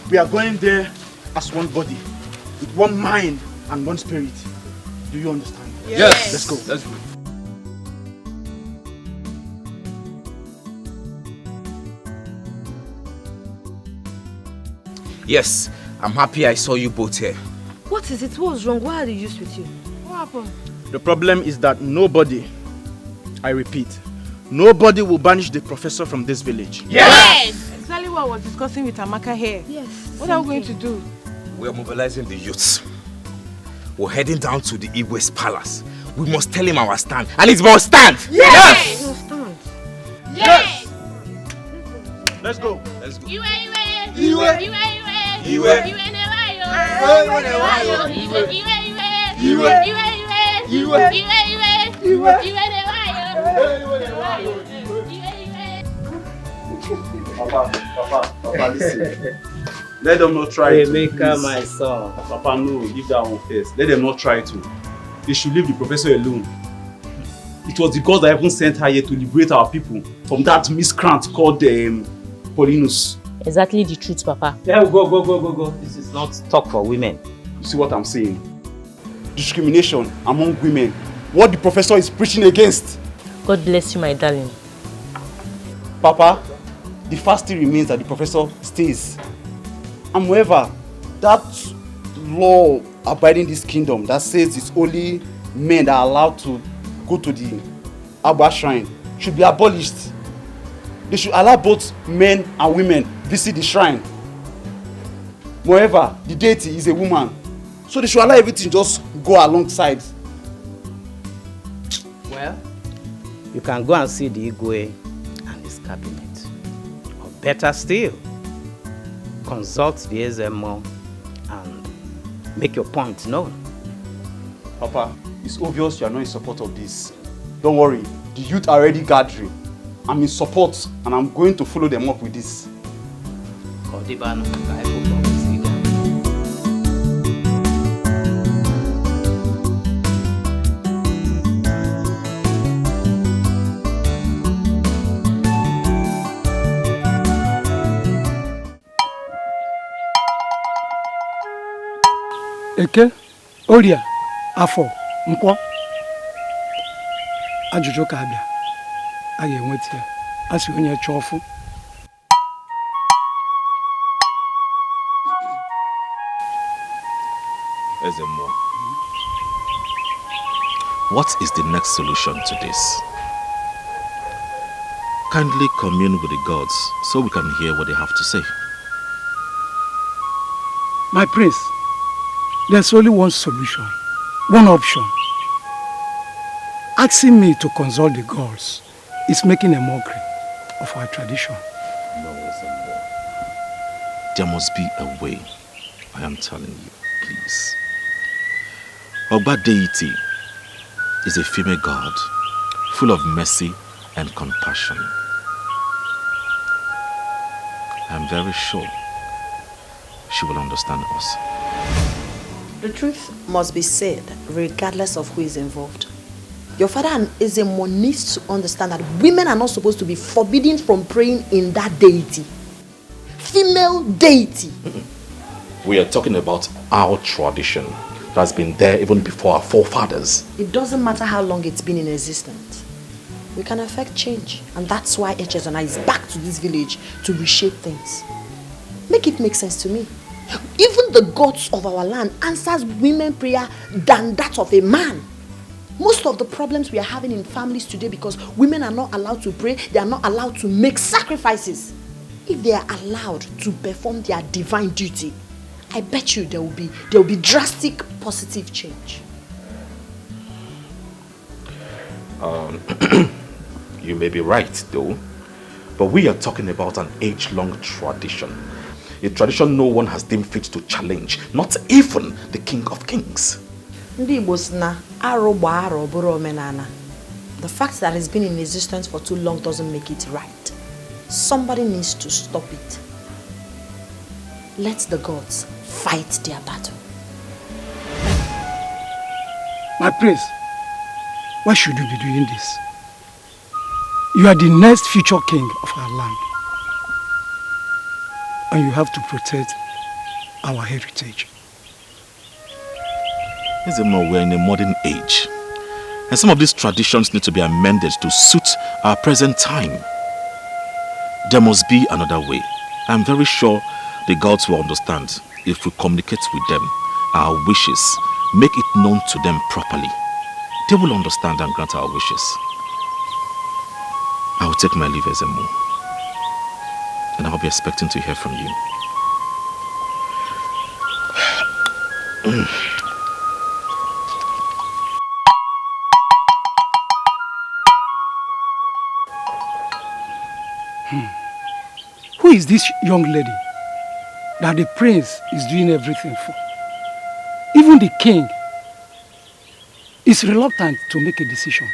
We are going there as one body, with one mind and one spirit. Do you understand? Yes. Let's go. Let's go. Yes, I'm happy I saw you both here. What is it? What's wrong? Why are they used with you? What happened? The problem is that nobody, I repeat, nobody will banish the professor from this village. Yes! Exactly what I was discussing with Amaka here. Yes. What are we going to do? We are mobilizing the youths. We're heading down to the Igwe's palace. We must tell him our stand. And it must stand! Yes! It must stand. Yes! Let's go. Let's go. Papa, listen. Let them not try to. Make my son. Papa, no, leave that one first. Let them not try to. They should leave the professor alone. It was the gods that even sent her here to liberate our people from that miscreant called Paulinus. Exactly the truth, Papa. Yeah, go. This is not talk for women. You see what I'm saying? Discrimination among women. What the professor is preaching against. God bless you, my darling. Papa, the first thing remains that the professor stays. And moreover, that law abiding this kingdom that says it's only men that are allowed to go to the Abba shrine should be abolished. They should allow both men and women visit the shrine. Moreover, the deity is a woman. So they should allow everything just go alongside. Well, you can go and see the Igwe and his cabinet. better still, consult the SMO and make your point known. Papa, it's obvious you are not in support of this. Don't worry, the youth are already gathering. I'm in support and I'm going to follow them up with this. Eke, Oria, Afọ, Nkwọ. Ajụjụ ka abịa. A ga-enweta ya. A sị onye chọọ ọfụ. Ezemo, what is the next solution to this? Kindly commune with the gods so we can hear what they have to say. My prince, there's only one solution, one option. Asking me to consult the gods is making a mockery of our tradition. No, Ezemo. There must be a way. I am telling you, please. Oba deity is a female god, full of mercy and compassion. I am very sure she will understand us. The truth must be said regardless of who is involved. Your father and Ezemo needs to understand that women are not supposed to be forbidden from praying in that deity. Female deity. We are talking about our tradition that has been there even before our forefathers. It doesn't matter how long it's been in existence. We can affect change, and that's why Echezona is back to this village to reshape things. Make it make sense to me. Even the gods of our land answers women prayer than that of a man. Most of the problems we are having in families today because women are not allowed to pray, they are not allowed to make sacrifices. If they are allowed to perform their divine duty, I bet you there will be drastic positive change. You may be right though, but we are talking about an age-long tradition. A tradition no one has deemed fit to challenge, not even the King of Kings. The fact that it's been in existence for too long doesn't make it right. Somebody needs to stop it. Let the gods fight their battle. My prince, why should you be doing this? You are the next future king of our land. And you have to protect our heritage. We're in a modern age. And some of these traditions need to be amended to suit our present time. There must be another way. I'm very sure the gods will understand if we communicate with them our wishes, make it known to them properly. They will understand and grant our wishes. I will take my leave, Ezemo, and I'll be expecting to hear from you. Who is this young lady that the prince is doing everything for? Even the king is reluctant to make a decision.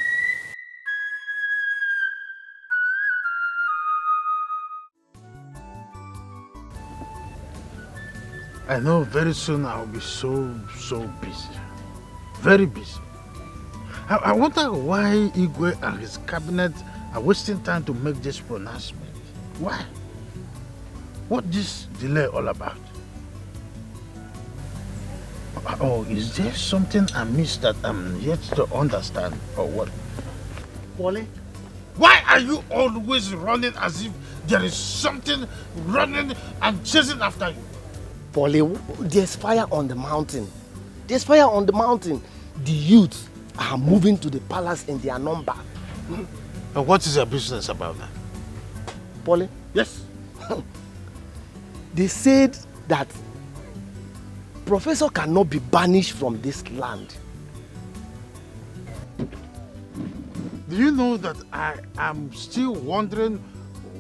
I know very soon I'll be so busy. Very busy. I wonder why Igwe and his cabinet are wasting time to make this pronouncement. Why? What this delay all about? Oh, is there something I missed that I'm yet to understand, or what? Wale? Why are you always running as if there is something running and chasing after you? Wale, there's fire on the mountain. There's fire on the mountain. The youths are moving to the palace in their number. And what is your business about that? Wale? Yes. They said that Professor cannot be banished from this land. Do you know that I am still wondering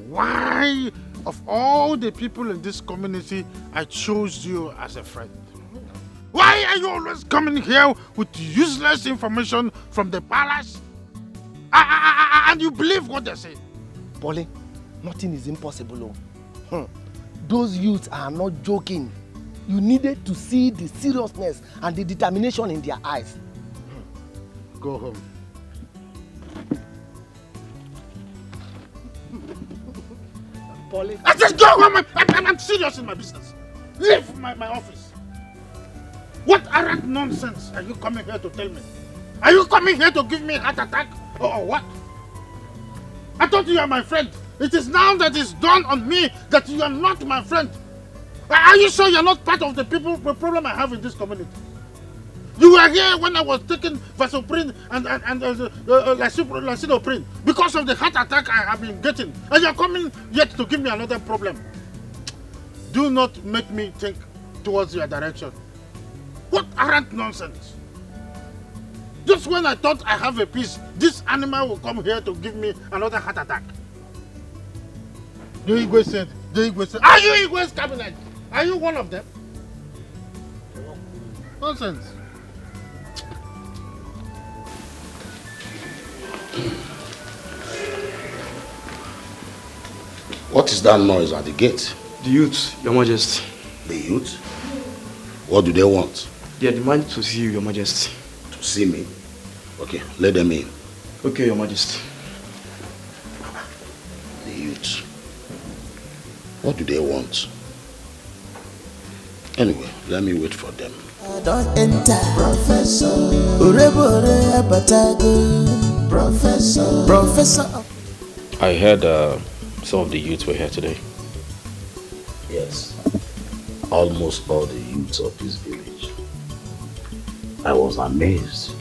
why of all the people in this community, I chose you as a friend. Why are you always coming here with useless information from the palace? And you believe what they say? Polly, nothing is impossible. Those youths are not joking. You needed to see the seriousness and the determination in their eyes. Go home. Polly. I just go home. I'm serious in my business. Leave my office. What arrant nonsense are you coming here to tell me? Are you coming here to give me a heart attack? Or what? I thought you are my friend. It is now that it's dawned on me that you are not my friend. Are you sure you're not part of the problem I have in this community? You were here when I was taking Vasoprine and Lisidoprin because of the heart attack I have been getting. And you're coming yet to give me another problem. Do not make me think towards your direction. What arrant nonsense? Just when I thought I have a peace, this animal will come here to give me another heart attack. The Igwe said, are you Igwe's cabinet? Are you one of them? Nonsense. What is that noise at the gate? The youth, Your Majesty. The youth? What do they want? They are demanding to see you, Your Majesty. To see me? Okay, let them in. Okay, Your Majesty. The youth. What do they want? Anyway, let me wait for them. I don't enter. Professor. Urebore abatago. Professor. I heard some of the youths were here today. Yes. Almost all the youths of this village. I was amazed.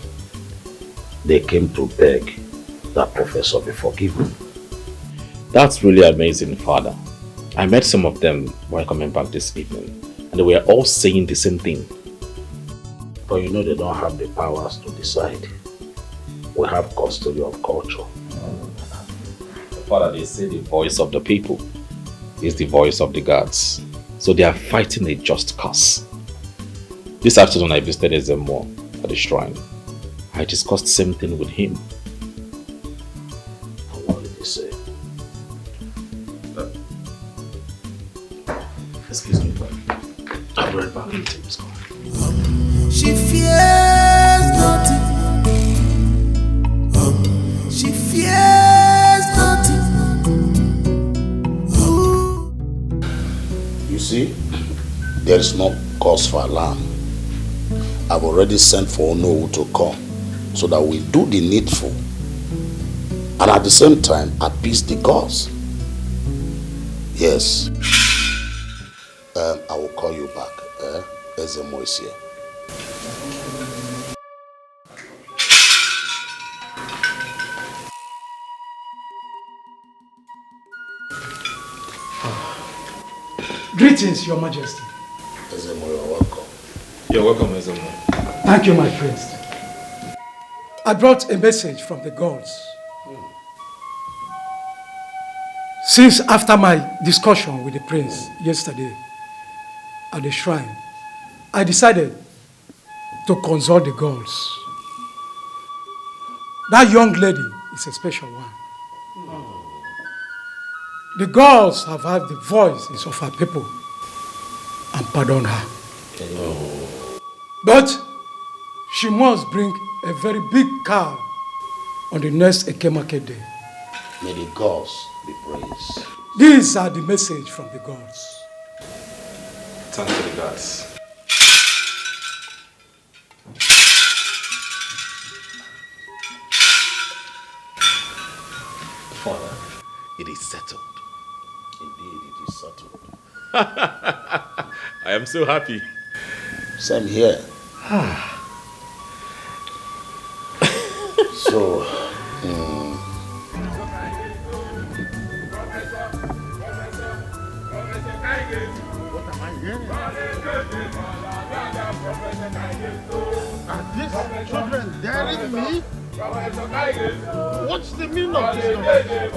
They came to beg that professor be forgiven. That's really amazing, Father. I met some of them while coming back this evening, and they were all saying the same thing. But you know they don't have the powers to decide. We have custody of culture. Father, they say the voice of the people is the voice of the gods. So they are fighting a just cause. This afternoon I visited Ezemo at the shrine. I discussed the same thing with him. What did he say? Excuse me, I'll be right back. Let's go. She fears nothing. She fears nothing. You see, there is no cause for alarm. I've already sent for Onowu to come so that we do the needful and at the same time appease the gods. Yes. I will call you back. Ezemo is here. Greetings, Your Majesty. Ezemo, you're welcome. You're welcome, Ezemo. Thank you, my friends. I brought a message from the gods. Since after my discussion with the prince yesterday at the shrine, I decided to consult the gods. That young lady is a special one. The gods have heard the voices of her people and pardoned her. But she must bring a very big cow on the next Eke market day. May the gods be praised. These are the message from the gods. Thanks to the gods. Father, it is settled. Indeed, it is settled. I am so happy. Same here. So, What am I hearing? Are these children daring me What's the meaning of this nonsense? Hey,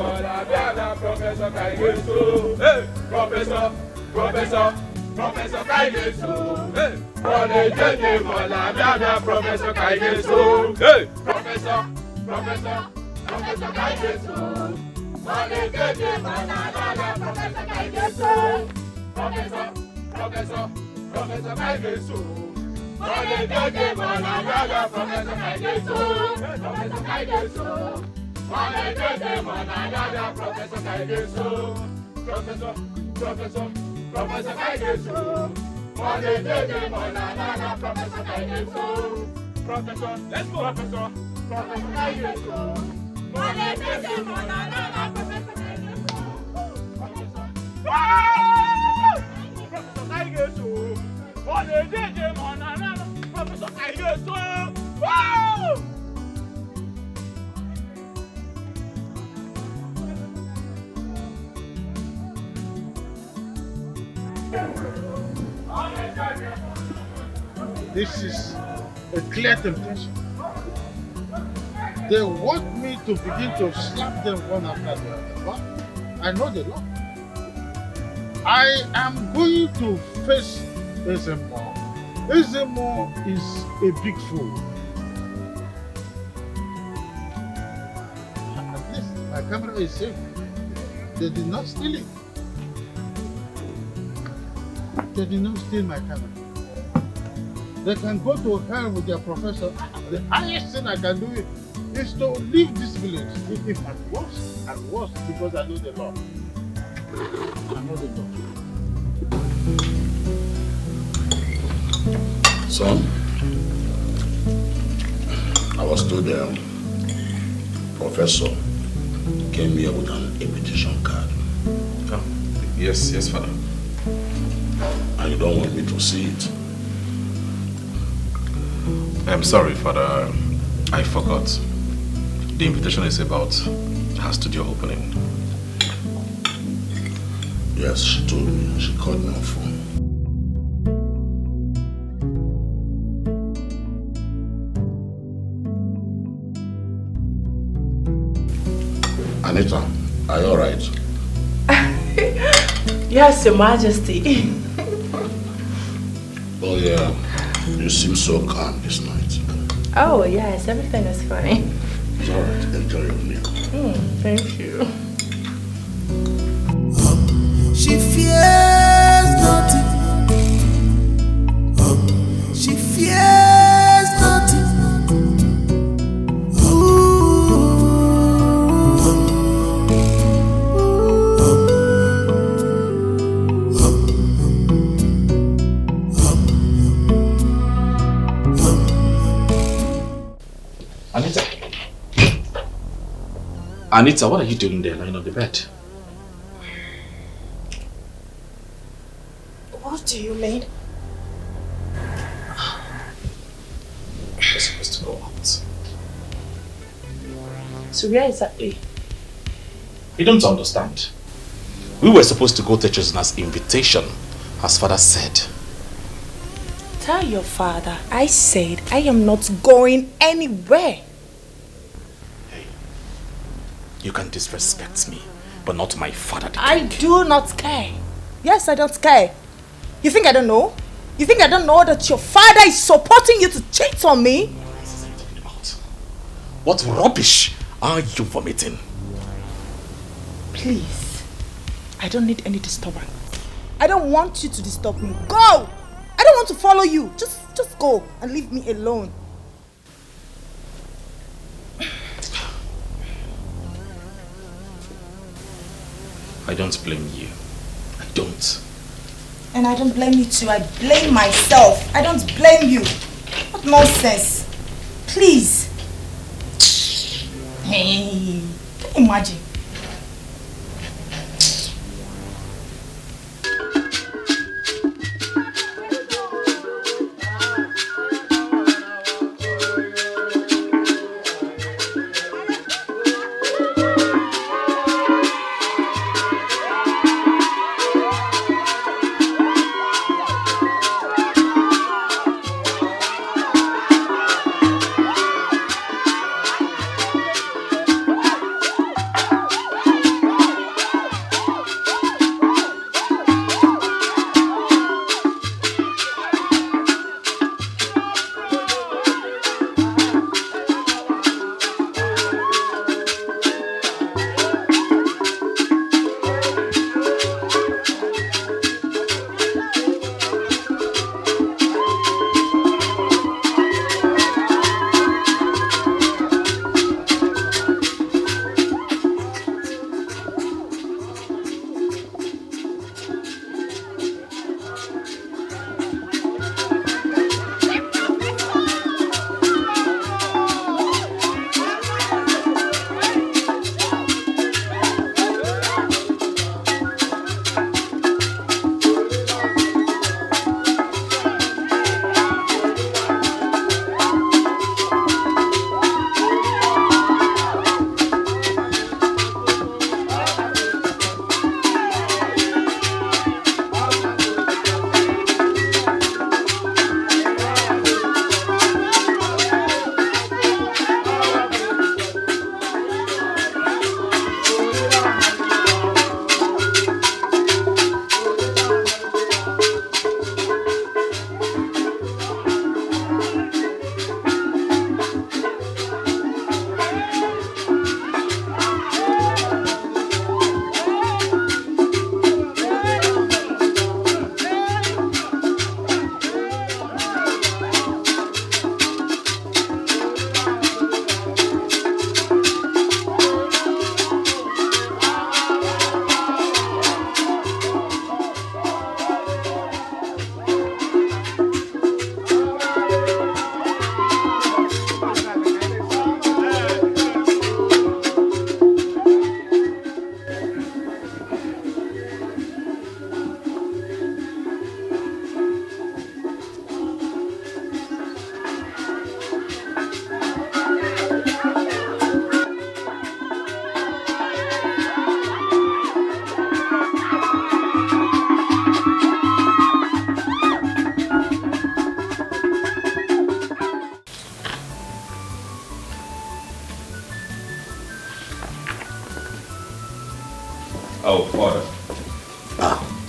Professor Kaigesu. Hey, Professor Kaigesu. Hey, Professor Kaigesu. Professor Kaigesu. Professor Kaigesu. This is a clear temptation. They want me to begin to slap them one after the other. But I know the law. I am going to face Ezemo. Ezemo is a big fool. At least my camera is safe. They did not steal it. They did not steal my camera. They can go to hell with their professor. The highest thing I can do is to leave this village. If at worst, because I know the law. I know the law. Son, I was told the professor came here with an invitation card. Oh, yes, Father. And you don't want me to see it? I'm sorry, Father. I forgot. The invitation is about her studio opening. Yes, she told me. She called me on phone. Anita, are you alright? Yes, Your Majesty. Oh yeah, you seem so calm this night. Oh, yes, everything is fine. It's alright, enjoy your meal. Thank you. She fears nothing. She fears nothing. Anita, what are you doing there, lying on the bed? What do you mean? We're supposed to go out. So where exactly? You don't understand. We were supposed to go to Chesna's invitation, as Father said. Tell your father I said I am not going anywhere. You can disrespect me, but not my father. I do not care. Yes, I don't care. You think I don't know? You think I don't know that your father is supporting you to cheat on me? What rubbish are you vomiting? Please, I don't need any disturbance. I don't want you to disturb me. Go! I don't want to follow you. Just go and leave me alone. I don't blame you. I don't. And I don't blame you too. I blame myself. I don't blame you. What nonsense. Please. Hey, can you imagine?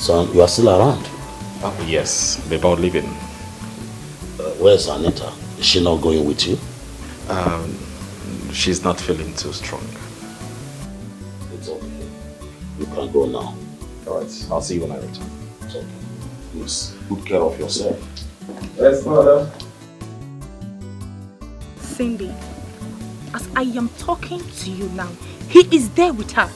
Son, you are still around? Oh, yes, about leaving. Where's Anita? Is she not going with you? She's not feeling too strong. It's okay. You can go now. Alright, I'll see you when I return. It's okay. Please, good care of yourself. Yes, mother. Cindy, as I am talking to you now, he is there with her.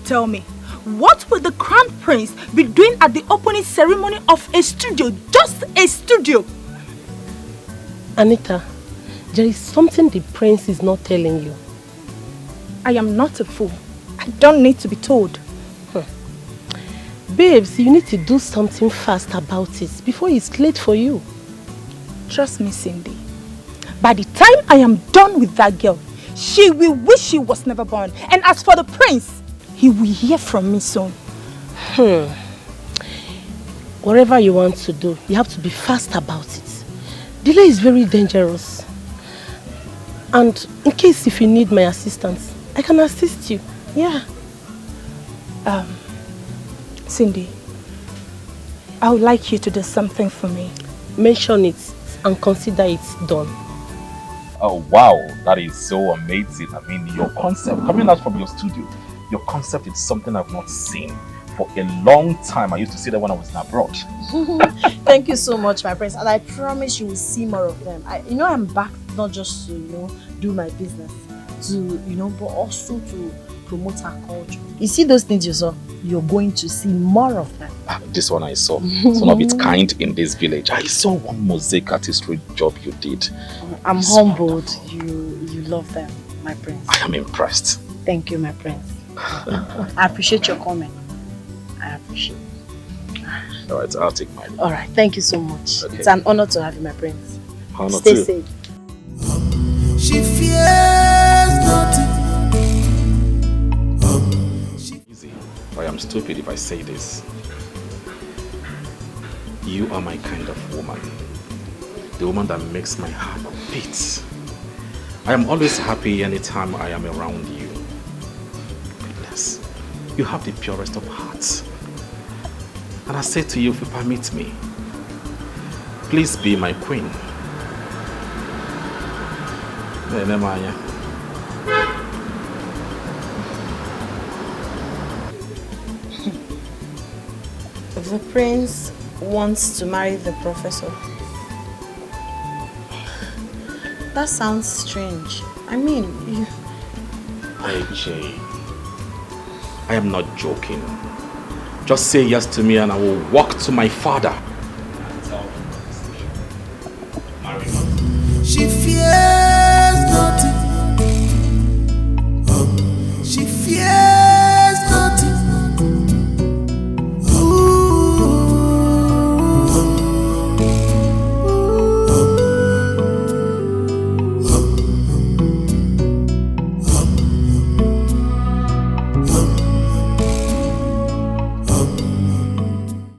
Tell me, what will the Crown Prince be doing at the opening ceremony of a studio? Just a studio! Anita, there is something the prince is not telling you. I am not a fool. I don't need to be told. Babes, you need to do something fast about it before it's late for you. Trust me, Cindy. By the time I am done with that girl, she will wish she was never born. And as for the prince, he will hear from me soon. Whatever you want to do, you have to be fast about it. Delay is very dangerous. And in case if you need my assistance, I can assist you. Yeah. Cindy, I would like you to do something for me. Mention it and consider it done. Oh wow, that is so amazing. I mean, your concept, coming out from your studio, your concept is something I've not seen for a long time. I used to see that when I was in abroad. Thank you so much, my friends, and I promise you will see more of them. I'm back not just to, do my business, but also to promote our culture. You see those things you saw? You're going to see more of them. This one I saw. It's one of its kind in this village. I saw one mosaic artistry job you did. I'm humbled. You love them, my prince. I am impressed. Thank you, my prince. I appreciate your comment. I appreciate it. Alright, I'll take mine. Alright, thank you so much. Okay. It's an honor to have you, my prince. Honor Stay too. safe. She fears nothing. Easy. I am stupid if I say this. You are my kind of woman. The woman that makes my heart beat. I am always happy anytime I am around you. Goodness, you have the purest of hearts. And I say to you, if you permit me, please be my queen. The prince wants to marry the professor. That sounds strange. I mean, you... AJ, I am not joking. Just say yes to me and I will walk to my father